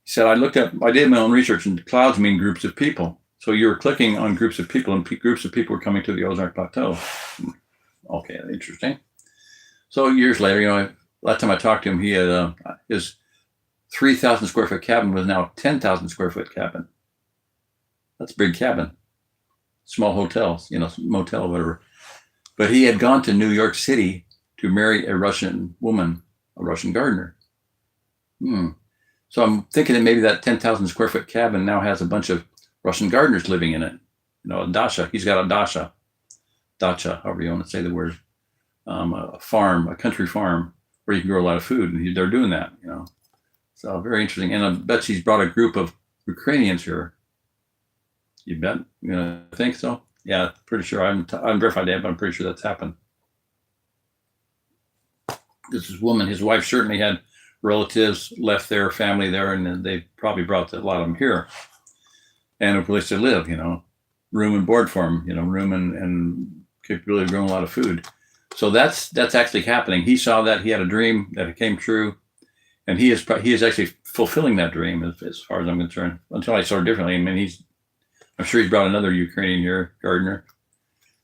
said, I did my own research, and clouds mean groups of people. So you were clicking on groups of people, and groups of people were coming to the Ozark Plateau. Okay, interesting. So years later, last time I talked to him, he had his 3,000 square foot cabin was now a 10,000 square foot cabin. That's a big cabin. Small hotels, motel, whatever. But he had gone to New York City to marry a Russian woman, a Russian gardener. So I'm thinking that maybe that 10,000 square foot cabin now has a bunch of Russian gardeners living in it. A dacha. He's got a dacha, however you want to say the word. A farm, a country farm where you can grow a lot of food, and they're doing that. So very interesting. And I bet he's brought a group of Ukrainians here. You bet? I think so. Yeah, pretty sure. I'm verified that, but I'm pretty sure that's happened. This woman, his wife, certainly had relatives, left their family there, and they probably brought a lot of them here, and a place to live. Room and board for them. Room and capability of growing a lot of food. So that's actually happening. He saw that. He had a dream that it came true, and he is actually fulfilling that dream as far as I'm concerned. Until I saw it differently. I mean, I'm sure he's brought another Ukrainian here, gardener.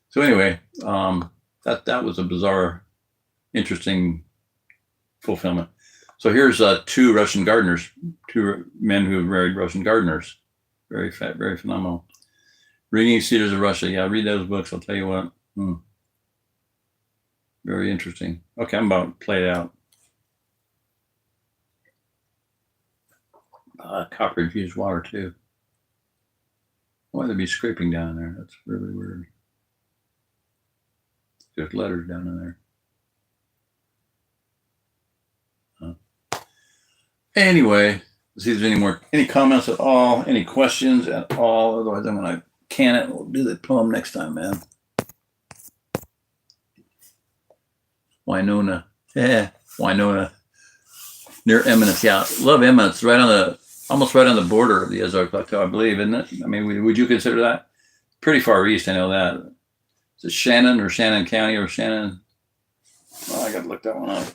So anyway, that was a bizarre, interesting fulfillment. So here's two Russian gardeners, two men who have married Russian gardeners. Very phenomenal. Ringing Cedars of Russia. Yeah, read those books. I'll tell you what. Very interesting. Okay, I'm about to play it out. Copper infused water too. Why would they be scraping down there? That's really weird. There's letters down in there. Anyway, let's see if there's any comments at all, any questions at all. Otherwise, I'm going to can it. We'll do the poem next time, man. Winona. Yeah, Winona. Near Eminence. Yeah, love Eminence. Almost right on the border of the Ozark Plateau, I believe, isn't it? I mean, would you consider that? Pretty far east, I know that. Is it Shannon or Shannon County or Shannon? Well, I got to look that one up.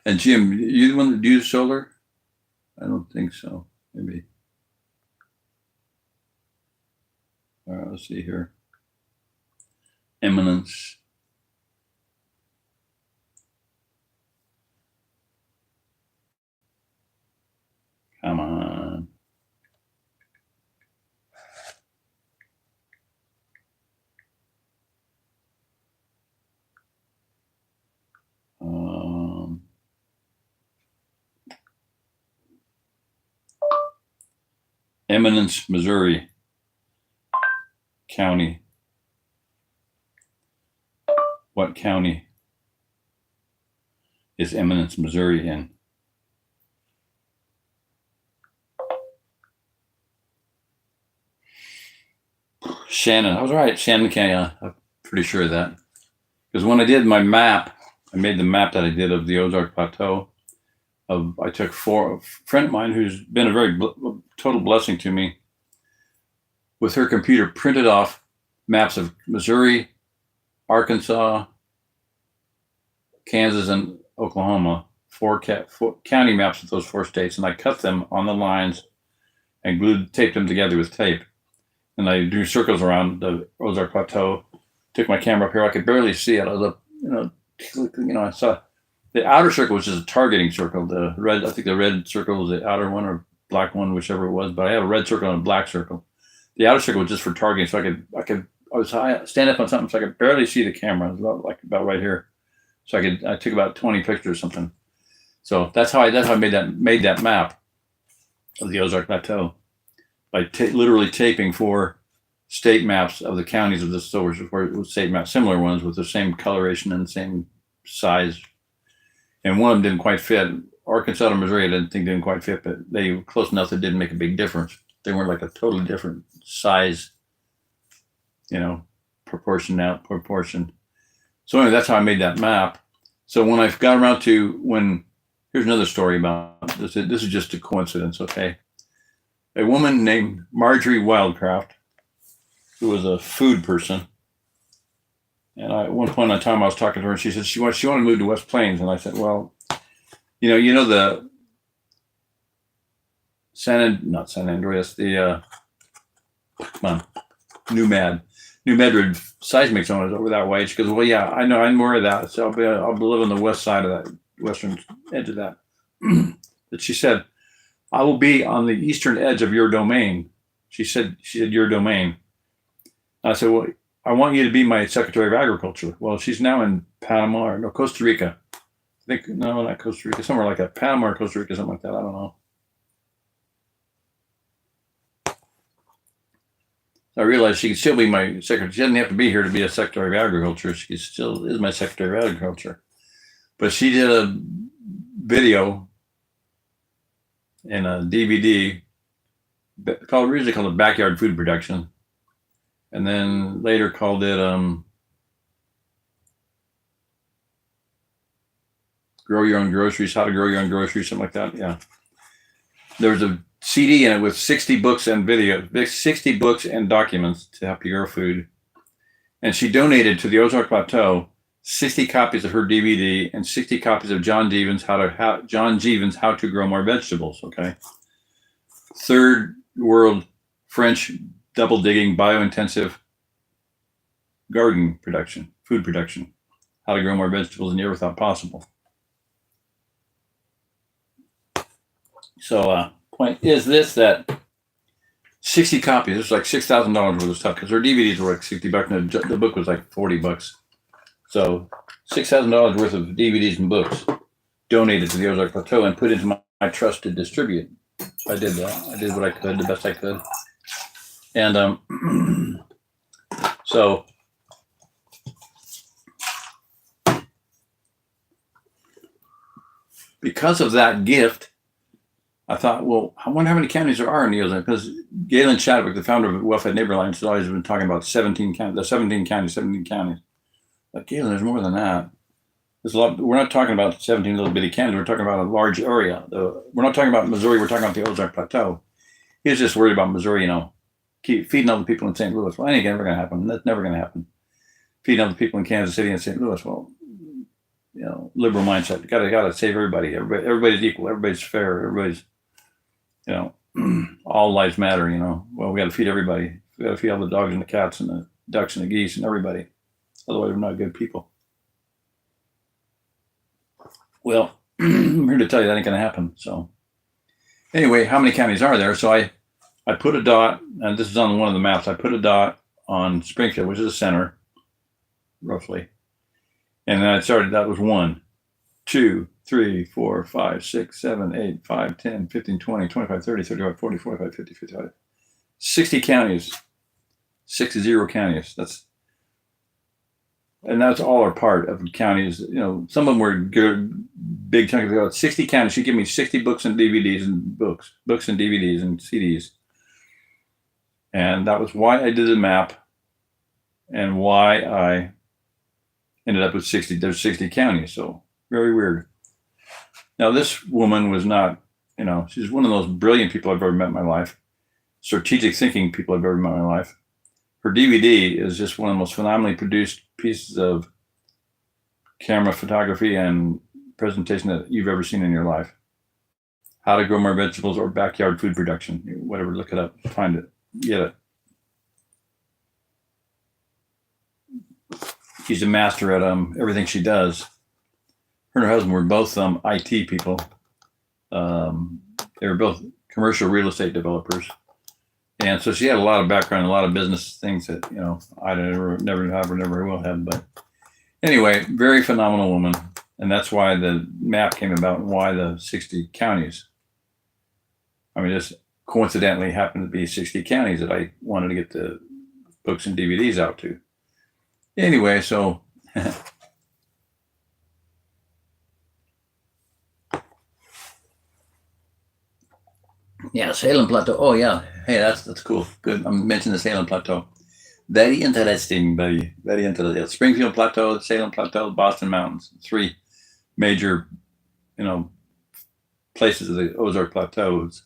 And Jim, you the one that used solar? I don't think so. Maybe. All right, let's see here. Eminence. Come on. Eminence, Missouri County. What county is Eminence, Missouri in? Shannon. I was right. Shannon County. I'm pretty sure of that. Because when I did my map, I made the map that I did of the Ozark Plateau. I took a friend of mine who's been a very total blessing to me. With her computer, printed off maps of Missouri, Arkansas, Kansas, and Oklahoma, four county maps of those 4 states, and I cut them on the lines and taped them together with tape. And I drew circles around the Ozark Plateau. Took my camera up here. I could barely see it. I was I saw the outer circle, which is a targeting circle. The red, I think the red circle was the outer one, or black one, whichever it was. But I have a red circle and a black circle. The outer circle was just for targeting, so I was stand up on something, so I could barely see the camera. It was about right here. So I took about 20 pictures or something. So that's how I made that map of the Ozark Plateau by literally taping 4 state maps of the counties of the state maps, similar ones with the same coloration and same size. And one of them didn't quite fit. Arkansas and Missouri, I didn't think didn't quite fit, but they were close enough that it didn't make a big difference. They weren't like a totally different size, proportion. So anyway, that's how I made that map. So when I got around to here's another story about this. This is just a coincidence, okay? A woman named Marjorie Wildcraft, who was a food person, and at one point in time I was talking to her, and she said she wanted to move to West Plains, and I said, well, the not San Andreas, the New Madrid seismic zone is over that way. She goes, well, yeah, I know, I'm aware of that. So I'll be living on the west side of that, western edge of that. But she said, I will be on the eastern edge of your domain. She said your domain. I said, well, I want you to be my Secretary of Agriculture. Well, she's now in Panama or Costa Rica. I think, no, not Costa Rica, somewhere like that. Panama or Costa Rica, something like that. I don't know. I realized she could still be my secretary. She doesn't have to be here to be a Secretary of Agriculture. She still is my Secretary of Agriculture. But she did a video and a DVD originally called it Backyard Food Production. And then later called it Grow Your Own Groceries, How to Grow Your Own Groceries, something like that. Yeah. There was a CD in it with 60 books and 60 books and documents to help you grow food. And she donated to the Ozark Plateau 60 copies of her DVD and 60 copies of John Jeavons' How to Grow More Vegetables. Okay. Third world French double digging biointensive garden production, food production, how to grow more vegetables than you ever thought possible. So point is this, that 60 copies, it's like $6,000 worth of stuff, because her DVDs were like $60 and the book was like $40. So $6,000 worth of DVDs and books donated to the Ozark Plateau and put into my trust to distribute. So I did that. I did what I could, the best I could. And so because of that gift, I thought, well, I wonder how many counties there are in the Ozark, because Galen Chadwick, the founder of WellFed Neighbor Alliance, has always been talking about 17 counties. But Galen, there's more than that. There's a lot. We're not talking about 17 little bitty counties. We're talking about a large area. We're not talking about Missouri. We're talking about the Ozark Plateau. He was just worried about Missouri, keep feeding all the people in St. Louis. Well, that ain't never going to happen. That's never going to happen. Feeding all the people in Kansas City and St. Louis. Well, liberal mindset. Got to save everybody. Everybody's equal. Everybody's fair. Everybody's, all lives matter. Well, we got to feed everybody. We got to feed all the dogs and the cats and the ducks and the geese and everybody. Otherwise, we're not good people. Well, I'm here to tell you that ain't going to happen. So, anyway, how many counties are there? So I put a dot, and this is on one of the maps. I put a dot on Springfield, which is the center, roughly. And then that was 1, 2, 3, 4, 5, 6, 7, 8, 5, 10, 15, 20, 25, 30, 35, 40, 45, 50, 55. 60 counties. 60 counties. That's all are part of counties. Some of them were good, big chunks of 60 counties. She gave me 60 books and DVDs and books and DVDs and CDs. And that was why I did the map and why I ended up with 60. There's 60 counties, so very weird. Now, this woman was not, she's one of the most brilliant people I've ever met in my life, strategic thinking people I've ever met in my life. Her DVD is just one of the most phenomenally produced pieces of camera photography and presentation that you've ever seen in your life. How to Grow More Vegetables or Backyard Food Production, whatever, look it up, find it, get it. She's a master at everything she does. Her and her husband were both IT people. They were both commercial real estate developers. And so she had a lot of background, a lot of business things that, I never have or never will have. But anyway, very phenomenal woman. And that's why the map came about and why the 60 counties. I mean, just coincidentally happened to be 60 counties that I wanted to get the books and DVDs out to. Anyway, so yeah, Salem Plateau. Oh yeah, hey, that's cool. Good. I'm mentioning the Salem Plateau. Very interesting, very interesting. Springfield Plateau, Salem Plateau, Boston Mountains. 3 major, places of the Ozark Plateaus.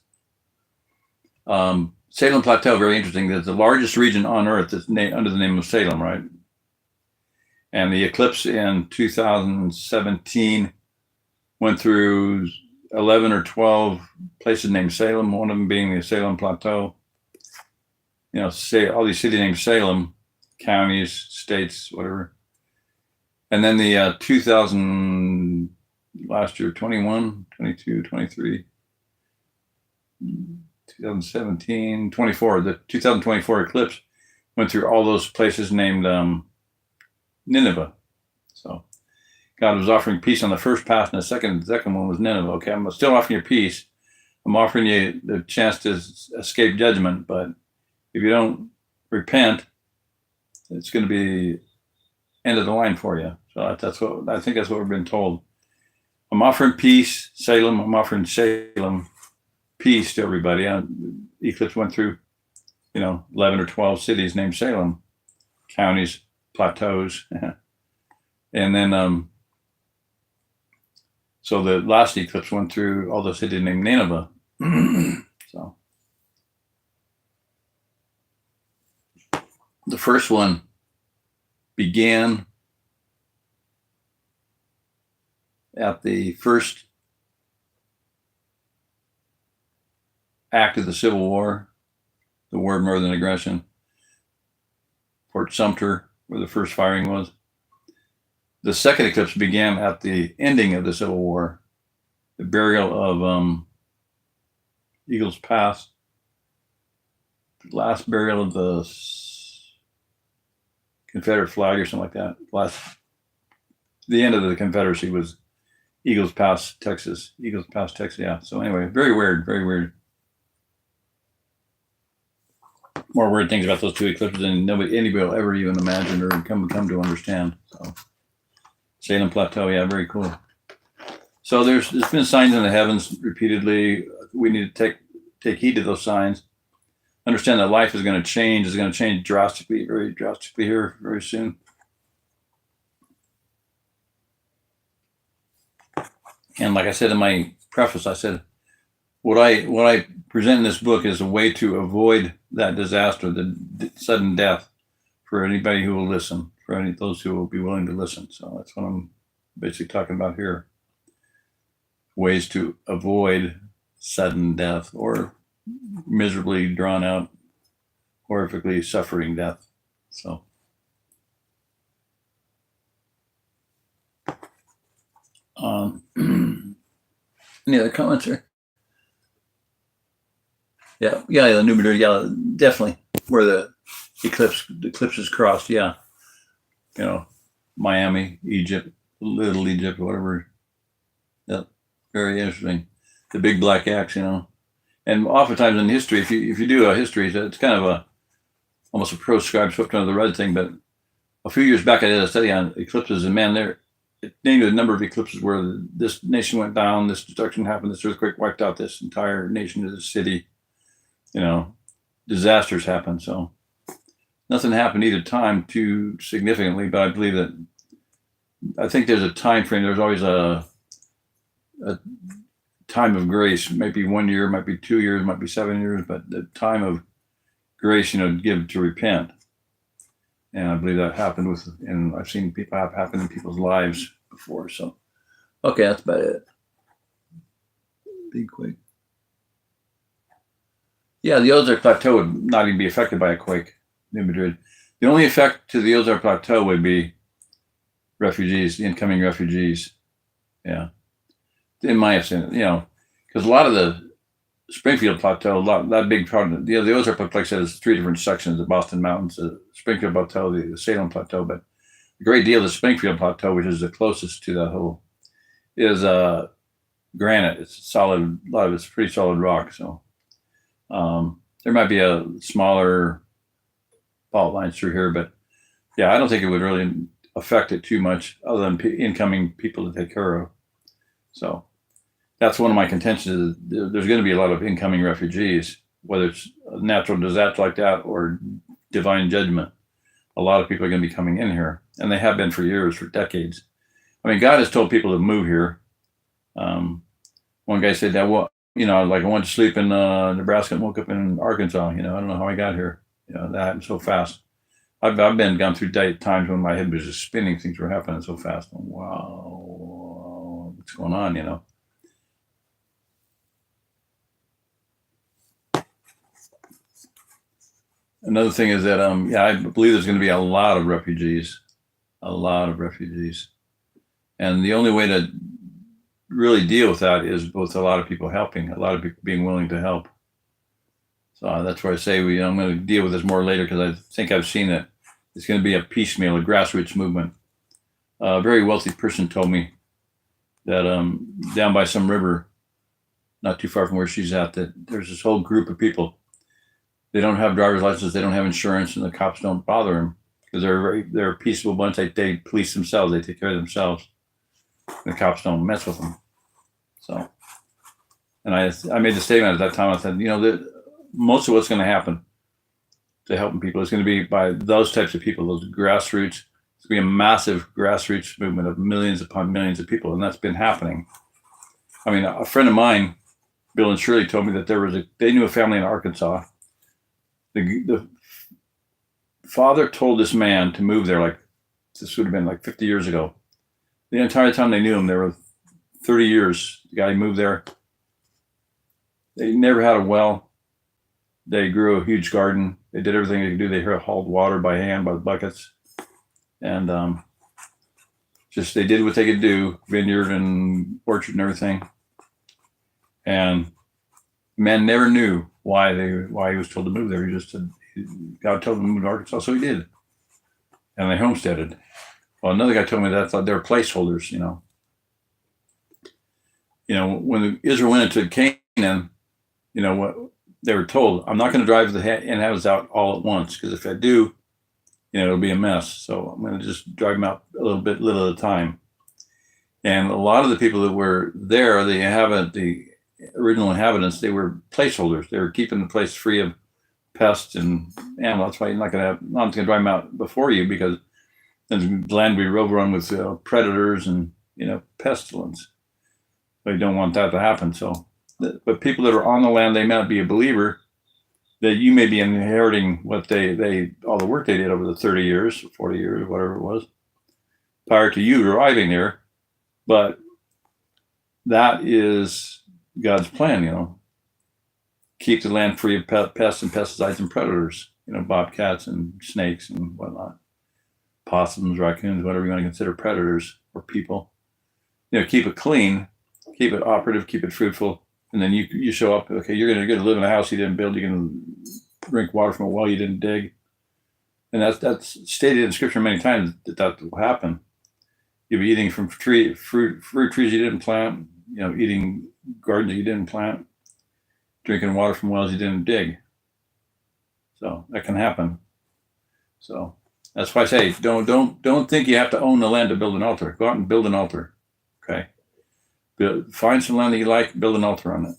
Salem Plateau, very interesting. It's the largest region on Earth that's under the name of Salem, right? And the eclipse in 2017 went through 11 or 12 places named Salem, one of them being the Salem Plateau. Say all these cities named Salem, counties, states, whatever. And then the 2000, last year, 21, 22, 23, 2017, 24, the 2024 eclipse went through all those places named Nineveh. So God was offering peace on the first pass, and the second one was Nineveh. Okay, I'm still offering you peace. I'm offering you the chance to escape judgment, but if you don't repent, it's going to be end of the line for you. So I think that's what we've been told. I'm offering peace, Salem. I'm offering Salem peace to everybody. Eclipse went through, 11 or 12 cities named Salem, counties, plateaus, and then so the last eclipse went through all the cities named Nineveh. So the first one began at the first act of the Civil War, the War of Northern Aggression, Fort Sumter, where the first firing was. The second eclipse began at the ending of the Civil War, the burial of Eagles Pass, the last burial of the Confederate flag or something like that. The end of the Confederacy was Eagles Pass, Texas. Yeah. So anyway, very weird, very weird. More weird things about those 2 eclipses than anybody will ever even imagine or come to understand. So Salem Plateau, yeah, very cool. So there's been signs in the heavens repeatedly. We need to take heed to those signs. Understand that life is going to change. It's going to change drastically, very drastically here very soon. And like I said in my preface, I said, what I present in this book is a way to avoid that disaster, the sudden death, for anybody who will listen, for those who will be willing to listen. So that's what I'm basically talking about here. Ways to avoid sudden death or miserably drawn out, horrifically suffering death. So any other comments here? Yeah, the Numitor, yeah, definitely where the eclipses crossed, yeah. Miami, Egypt, Little Egypt, whatever. Yeah, very interesting. The big black axe, And oftentimes in history, if you do a history, it's kind of almost a proscribed swept under the rug thing. But a few years back, I did a study on eclipses, and man, it named a number of eclipses where this nation went down, this destruction happened, this earthquake wiped out this entire nation, this city. Disasters happen. So nothing happened either time too significantly, but I believe that I think there's a time frame. There's always a time of grace. Might be 1 year, might be 2 years, might be 7 years, but the time of grace, give to repent. And I believe that happened and I've seen people have happened in people's lives before. So, okay, that's about it. Be quick. Yeah, the Ozark Plateau would not even be affected by a quake, New Madrid. The only effect to the Ozark Plateau would be refugees, incoming refugees. Yeah. In my opinion, because a lot of the Springfield Plateau, that big part of the Ozark Plateau, like I said, is 3 different sections: the Boston Mountains, the Springfield Plateau, the Salem Plateau. But a great deal of the Springfield Plateau, which is the closest to that whole, is granite. It's solid. A lot of it's pretty solid rock. So there might be a smaller fault lines through here, but yeah, I don't think it would really affect it too much, other than incoming people to take care of. So that's one of my contentions. There's going to be a lot of incoming refugees, whether it's a natural disaster like that or divine judgment. A lot of people are going to be coming in here, and they have been for years, for decades. I mean, God has told people to move here. One guy said that, like I went to sleep in Nebraska and woke up in Arkansas. I don't know how I got here. That happened so fast. I've gone through times when my head was just spinning. Things were happening so fast. Wow, what's going on? Another thing is that, I believe there's going to be a lot of refugees, and the only way to really deal with that is with a lot of people helping, a lot of people being willing to help. So that's why I say I'm going to deal with this more later, because I think I've seen that it's going to be a piecemeal, a grassroots movement. A very wealthy person told me that down by some river, not too far from where she's at, that there's this whole group of people. They don't have driver's licenses, they don't have insurance, and the cops don't bother them because they're a peaceable bunch. They police themselves, they take care of themselves. The cops don't mess with them. So, and I made the statement at that time. I said, that most of what's going to happen to helping people is going to be by those types of people, those grassroots. It's going to be a massive grassroots movement of millions upon millions of people, and that's been happening. I mean, a friend of mine, Bill and Shirley, told me that they knew a family in Arkansas. The father told this man to move there, this would have been 50 years ago. The entire time they knew him, there were 30 years. The guy moved there. They never had a well. They grew a huge garden. They did everything they could do. They hauled water by hand, by the buckets. And they did what they could do, vineyard and orchard and everything. And man never knew why he was told to move there. He just said, God told him to move to Arkansas, so he did. And they homesteaded. Well, another guy told me that they were placeholders, when Israel went into Canaan, what they were told, I'm not going to drive the inhabitants out all at once, because if I do, it'll be a mess. So I'm going to just drive them out a little at a time. And a lot of the people that were there, the original inhabitants, they were placeholders. They were keeping the place free of pests and animals. That's why you're not going to drive them out before you, because then the land will be overrun with predators and pestilence. But you don't want that to happen. So, but people that are on the land, they may not be a believer, that you may be inheriting what all the work they did over the 30 years, 40 years, whatever it was, prior to you arriving there. But that is God's plan, keep the land free of pests and pesticides and predators, bobcats and snakes and whatnot, possums, raccoons, whatever you want to consider predators or people. Keep it clean, keep it operative, keep it fruitful, and then you show up. Okay, you're going to live in a house you didn't build. You're going to drink water from a well you didn't dig, and that's stated in Scripture many times that will happen. You'll be eating from fruit trees you didn't plant. Eating gardens you didn't plant, drinking water from wells you didn't dig. So that can happen. So that's why I say don't think you have to own the land to build an altar. Go out and build an altar. Okay. Find some land that you like, build an altar on it.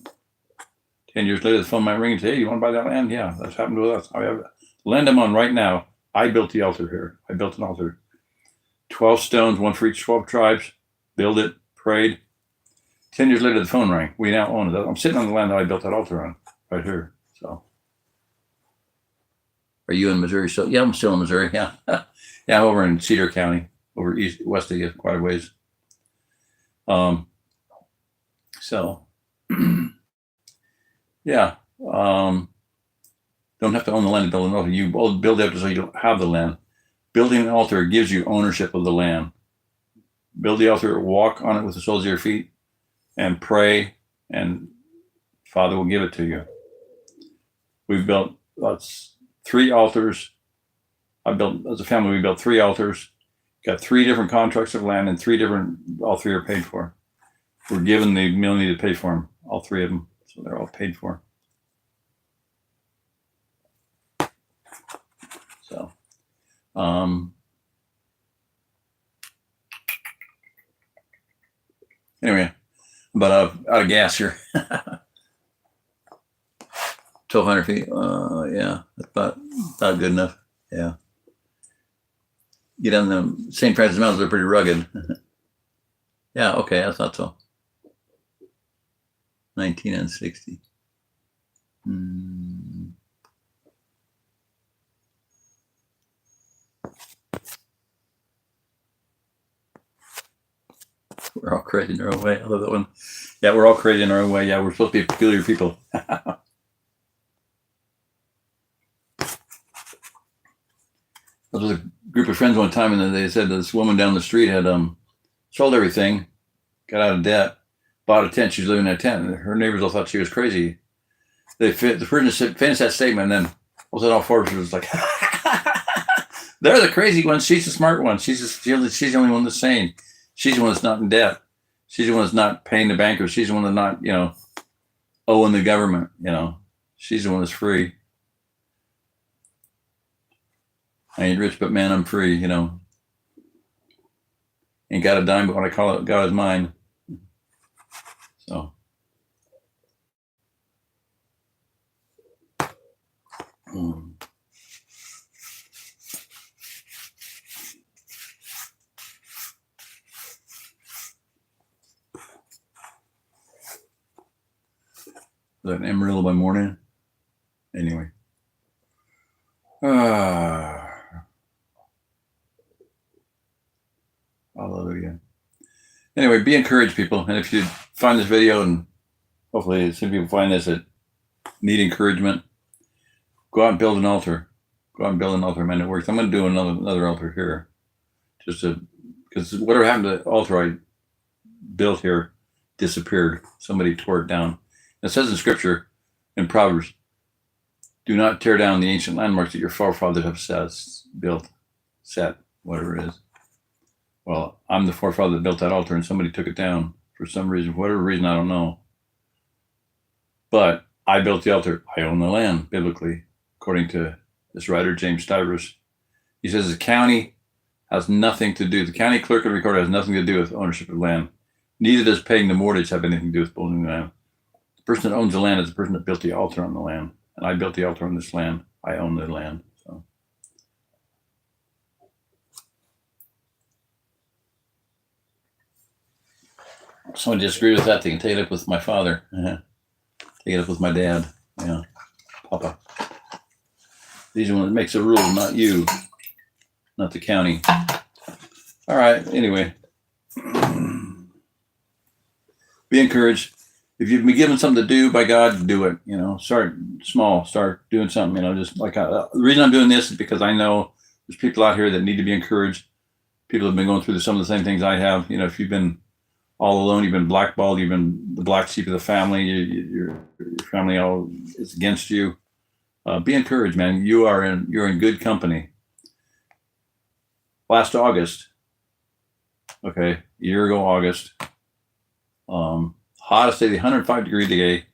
10 years later, the phone might ring and say, hey, you want to buy that land? Yeah, that's happened to us. The land I'm on right now, I built the altar here. I built an altar 12 stones, one for each 12 tribes. Build it, prayed. 10 years later, the phone rang. We now own it. I'm sitting on the land that I built that altar on, right here. So, are you in Missouri? So, yeah, I'm still in Missouri. Yeah, yeah, I'm over in Cedar County, over west of you, quite a ways. So, yeah, don't have to own the land to build an altar. You build it so you don't have the land. Building an altar gives you ownership of the land. Build the altar, walk on it with the soles of your feet, and pray, and Father will give it to you. We've built 3 altars. As a family, we built 3 altars, got 3 different contracts of land, and all 3 are paid for. We're given the ability to pay for them, all 3 of them. So they're all paid for. So, anyway, but out of gas here. 1,200 feet. Yeah, that's about good enough. Yeah. Get on the St. Francis Mountains, they're pretty rugged. Yeah, okay, I thought so. 19 and 60. We're all crazy in our own way. I love that one. Yeah, we're all crazy in our own way. Yeah, we're supposed to be peculiar people. There was a group of friends one time, and they said this woman down the street had sold everything, got out of debt, bought a tent. She was living in a tent, and her neighbors all thought she was crazy. The person finished that statement, and then all 4 of us was like, "They're the crazy ones. She's the smart one. She's the only one that's sane. She's the one that's not in debt. She's the one that's not paying the bankers. She's the one that's not, owing the government. She's the one that's free. I ain't rich, but man, I'm free. Ain't got a dime, but what I call it, God is mine." So. Is that an Amarillo by morning? Anyway. Hallelujah. Anyway, be encouraged, people. And if you find this video, and hopefully some people find this that need encouragement, go out and build an altar. Go out and build an altar, man. It works. I'm going to do another altar here. Because whatever happened to the altar I built here disappeared. Somebody tore it down. It says in Scripture, in Proverbs, do not tear down the ancient landmarks that your forefathers have set, whatever it is. Well, I'm the forefather that built that altar, and somebody took it down for some reason, whatever reason, I don't know. But I built the altar. I own the land, biblically, according to this writer, James Stivers. He says the county has nothing to do, the county clerk and recorder has nothing to do with ownership of land. Neither does paying the mortgage have anything to do with owning the land. The person that owns the land is the person that built the altar on the land. And I built the altar on this land. I own the land. So. If someone disagrees with that, they can take it up with my father. Take it up with my dad. Yeah, Papa. He's the one that makes the rule, not you, not the county. All right. Anyway, be encouraged. If you've been given something to do by God, do it. Start small. Start doing something. Just like the reason I'm doing this is because I know there's people out here that need to be encouraged. People have been going through some of the same things I have. If you've been all alone, you've been blackballed, you've been the black sheep of the family. Your family all is against you. Be encouraged, man. You're in good company. Last August, a year ago, August. Hottest day, 105-degree day,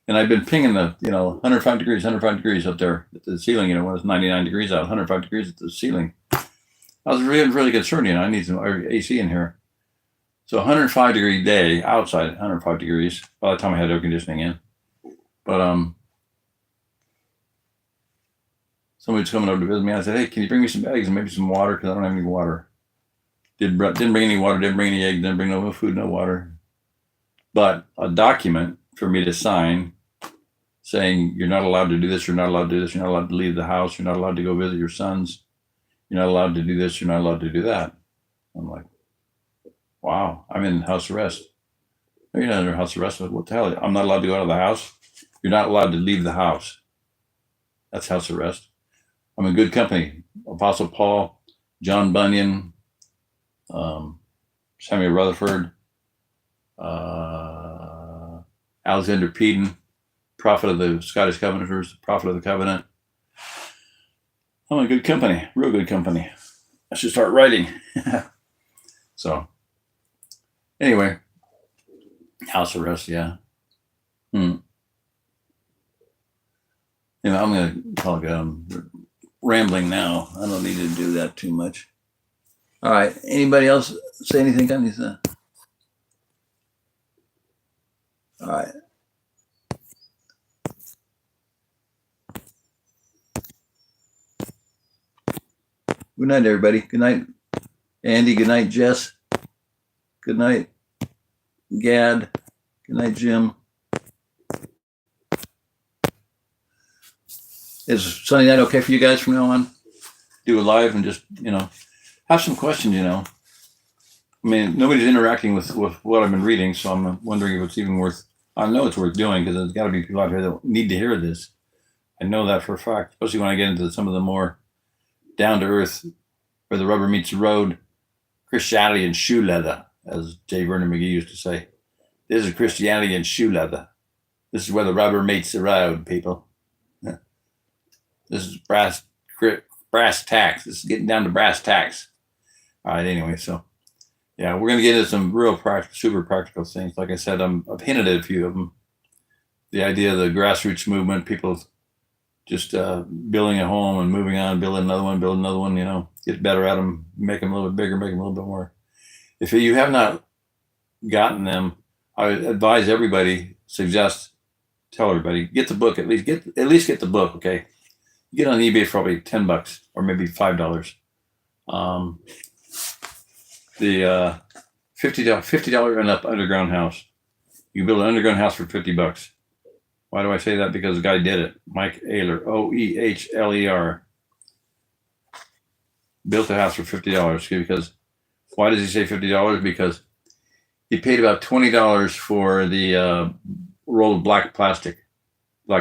and I've been pinging the 105 degrees up there at the ceiling. When it's 99 degrees out, 105 degrees at the ceiling. I was really concerned. I need some AC in here. So 105-degree day outside, 105 degrees. By the time I had air conditioning in, but somebody was coming over to visit me. I said, "Hey, can you bring me some eggs and maybe some water? Because I don't have any water." Didn't bring any water, didn't bring any eggs, didn't bring no food, no water. But a document for me to sign saying you're not allowed to do this, you're not allowed to do this, you're not allowed to leave the house, you're not allowed to go visit your sons, you're not allowed to do this, you're not allowed to do that. I'm like, wow, I'm in house arrest. No, you're not under house arrest. What the hell? I'm not allowed to go out of the house. You're not allowed to leave the house. That's house arrest. I'm in good company. Apostle Paul, John Bunyan, Samuel Rutherford, Alexander Peden, prophet of the Scottish Covenanters, prophet of the covenant. I'm in good company, real good company. I should start writing. So, anyway, house arrest, yeah. You know, I'm going to call it good. I'm rambling now. I don't need to do that too much. All right. Anybody else say anything? All right. Good night, everybody. Good night, Andy. Good night, Jess. Good night, Gad. Good night, Jim. Is Sunday night okay for you guys from now on? Do a live and just, have some questions, I mean, nobody's interacting with what I've been reading, so I'm wondering if it's even worth, I know it's worth doing because there's got to be people out here that need to hear this. I know that for a fact, especially when I get into some of the more down to earth, where the rubber meets the road, Christianity and shoe leather, as J. Vernon McGee used to say. This is Christianity and shoe leather. This is where the rubber meets the road, people. This is brass tacks. This is getting down to brass tacks. All right, anyway, so yeah, we're going to get into some real super practical things. Like I said, I've hinted at a few of them. The idea of the grassroots movement, people just building a home and moving on, build another one, get better at them, make them a little bit bigger, make them a little bit more. If you have not gotten them, I would advise everybody, tell everybody, get the book, at least get the book, okay? Get on eBay for probably $10 or maybe $5. The $50 and up underground house. You can build an underground house for $50. Why do I say that? Because the guy did it. Mike Oehler, Oehler, built a house for $50. Because why does he say $50? Because he paid about $20 for the roll of black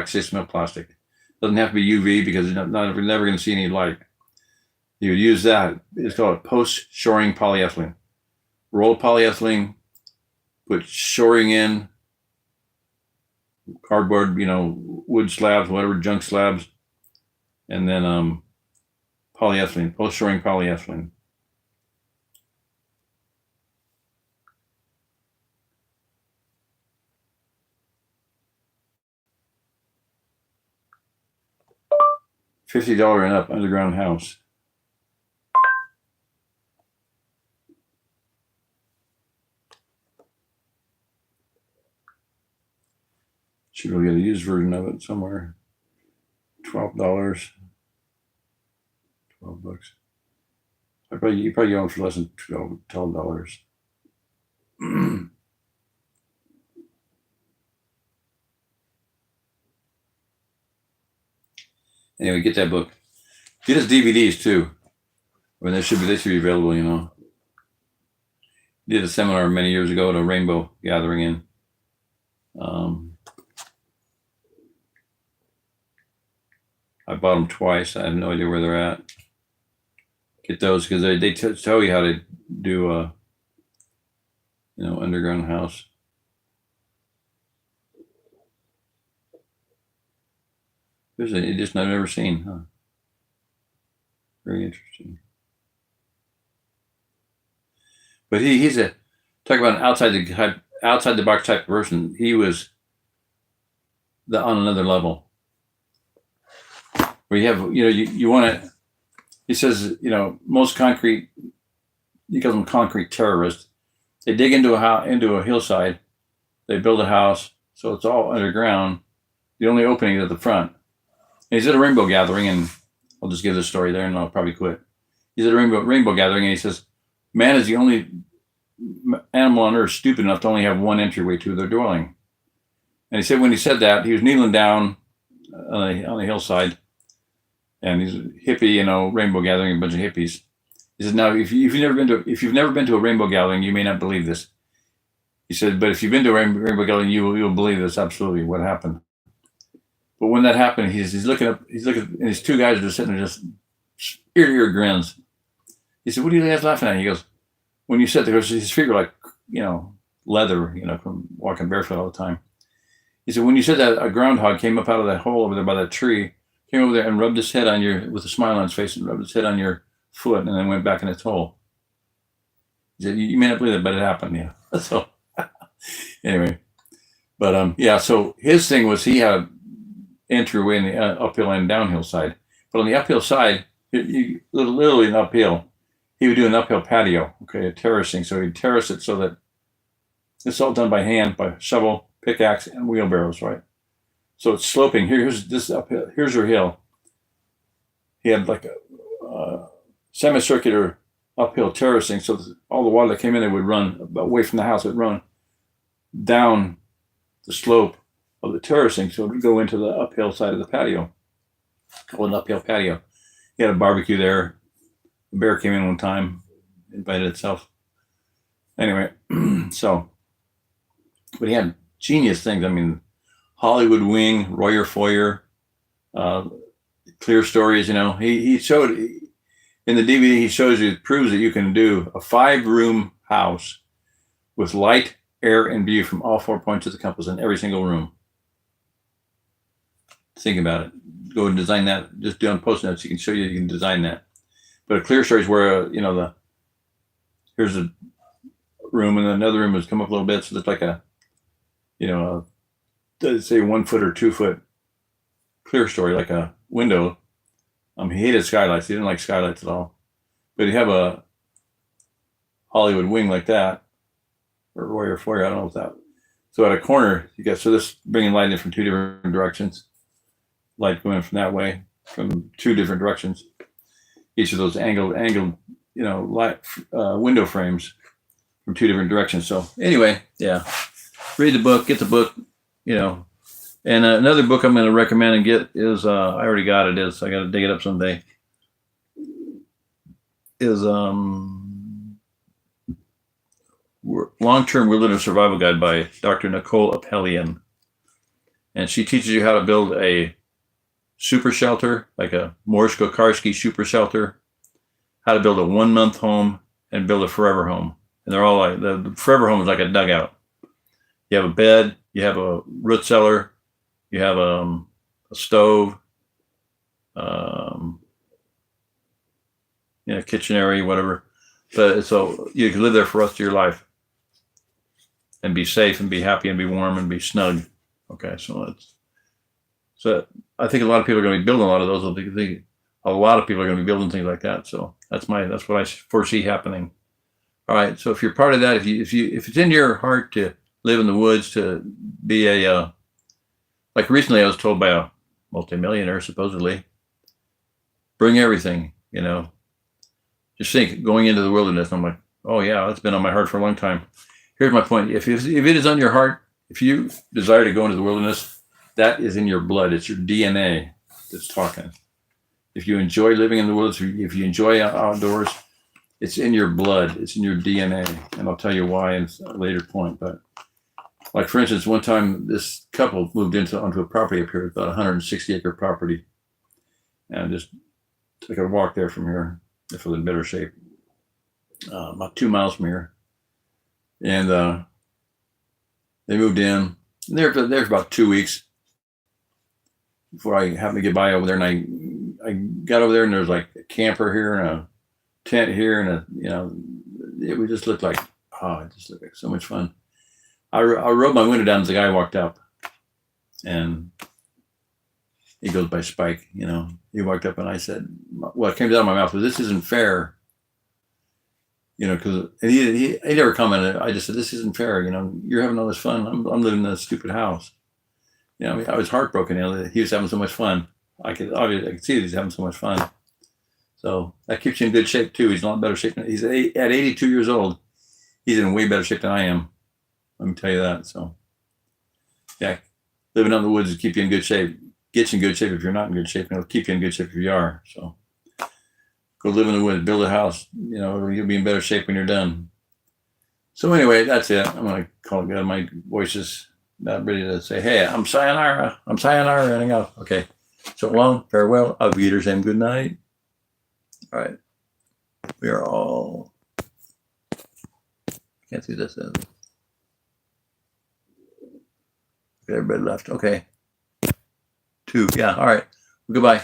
cement plastic. Doesn't have to be UV because you're never going to see any light. You would use that. It's called post-shoring polyethylene. Roll polyethylene, put shoring in, cardboard, wood slabs, whatever, junk slabs, and then polyethylene, post-shoring polyethylene. $50 and up underground house. Should we get a used version of it somewhere? $12. $12. You probably own for less than $12. Anyway, get that book. Get his DVDs too. I mean, they should be available. Did a seminar many years ago at a Rainbow Gathering in. I bought them twice. I have no idea where they're at. Get those because they tell you how to do a underground house. There's a just I've never seen, huh? Very interesting. But he's talk about an outside the box type person. He was on another level. Where you have you want to. He says most concrete. He calls them concrete terrorists. They dig into a hillside. They build a house, so it's all underground. The only opening is at the front. And he's at a Rainbow Gathering, and I'll just give this story there, and I'll probably quit. He's at a Rainbow Gathering, and he says, man is the only animal on earth stupid enough to only have one entryway to their dwelling. And he said when he said that, he was kneeling down on the hillside, and he's a hippie, rainbow gathering, a bunch of hippies. He said, now, if you've never been to a rainbow gathering, you may not believe this. He said, but if you've been to a rainbow gathering, you'll believe this absolutely what happened. But when that happened, he's looking up, and these two guys are just sitting there, just ear to ear grins. He said, what are you guys laughing at? He goes, when you said that, his feet were like, leather, from walking barefoot all the time. He said, when you said that, a groundhog came up out of that hole over there by that tree, came over there and rubbed his head with a smile on his face, and rubbed his head on your foot, and then went back in its hole. He said, you may not believe it, but it happened, yeah. So anyway, but so his thing was he had an entryway in the uphill and downhill side. But on the uphill side, literally an uphill, he would do an uphill patio, a terracing. So he'd terrace it so that it's all done by hand, by shovel, pickaxe, and wheelbarrows, right? So it's sloping. Here's this uphill. Here's your hill. He had like a semicircular uphill terracing, so all the water that came in there would run away from the house. It would run down the slope of the terracing, so it would go into the uphill side of the patio. Called an uphill patio. He had a barbecue there. A bear came in one time, invited itself. Anyway, but he had genius things. I mean, Hollywood Wing, Royer Foyer, Clear Stories. He showed in the DVD. It proves that you can do a 5-room house with light, air, and view from all 4 points of the compass in every single room. Think about it. Go and design that. Just do on Post-it notes. You can design that. But a Clear Story is where here's a room, and another room has come up a little bit, so it's like a say 1 foot or 2 foot Clear Story, like a window. He hated skylights. He didn't like skylights at all. But you have a Hollywood Wing like that, or Royer Foyer. I don't know what that. So at a corner, you got this bringing light in from 2 different directions. Light going from that way, from 2 different directions. Each of those angled, light window frames from 2 different directions. So anyway, yeah, read the book, get the book, And another book I'm going to recommend and get is I already got it. I got to dig it up someday. Is Long-Term Wilderness Survival Guide by Dr. Nicole Appelian, and she teaches you how to build a super shelter, like a Morris Kokarski super shelter, how to build a 1-month home, and build a forever home. And they're all like, the forever home is like a dugout. You have a bed, you have a root cellar, you have a stove, kitchen area, whatever. But so you can live there for the rest of your life and be safe and be happy and be warm and be snug. Okay, so I think a lot of people are going to be building a lot of those. A lot of people are going to be building things like that. So that's what I foresee happening. All right. So if you're part of that, if it's in your heart to live in the woods, to be like recently I was told by a multimillionaire, supposedly, bring everything, just think going into the wilderness. I'm like, oh yeah, that's been on my heart for a long time. Here's my point. If it is on your heart, if you desire to go into the wilderness, that is in your blood. It's your DNA that's talking. If you enjoy living in the woods, if you enjoy outdoors, it's in your blood. It's in your DNA. And I'll tell you why in a later point. But like, for instance, one time this couple moved onto a property up here, about 160-acre property. And I just took a walk there from here. If it was in better shape, about 2 miles from here. And they moved in. They're there for about 2 weeks before I happened to get by over there. And I got over there, and there was like a camper here and a tent here, and it would just look like, it just looked like so much fun. I rolled my window down as the guy walked up, and he goes by Spike, he walked up, and I said, what came out of my mouth was, this isn't fair, because he never commented. I just said, this isn't fair. You're having all this fun. I'm living in a stupid house. I was heartbroken. He was having so much fun. I could see that he's having so much fun. So that keeps you in good shape too. He's in a lot better shape. He's at 82 years old. He's in way better shape than I am. Let me tell you that. So yeah, living out in the woods will keep you in good shape. Get you in good shape if you're not in good shape, and it'll keep you in good shape if you are. So go live in the woods, build a house. You know, you'll be in better shape when you're done. So anyway, that's it. I'm gonna call it good. My voice is not ready to say, "Hey, I'm sayonara. I'm sayonara." Running out. Okay. So long, farewell, auf Wiedersehen, good night. All right. We are all. Can't see this. Everybody left. Okay. 2. Yeah. All right. Goodbye.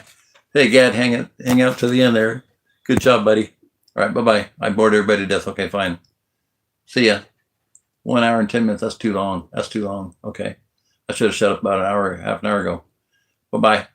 Hey, Gad, hang out to the end there. Good job, buddy. All right. Bye bye. I bored everybody to death. Okay, fine. See ya. 1 hour and 10 minutes. That's too long. That's too long. Okay. I should have shut up about half an hour ago. Bye bye.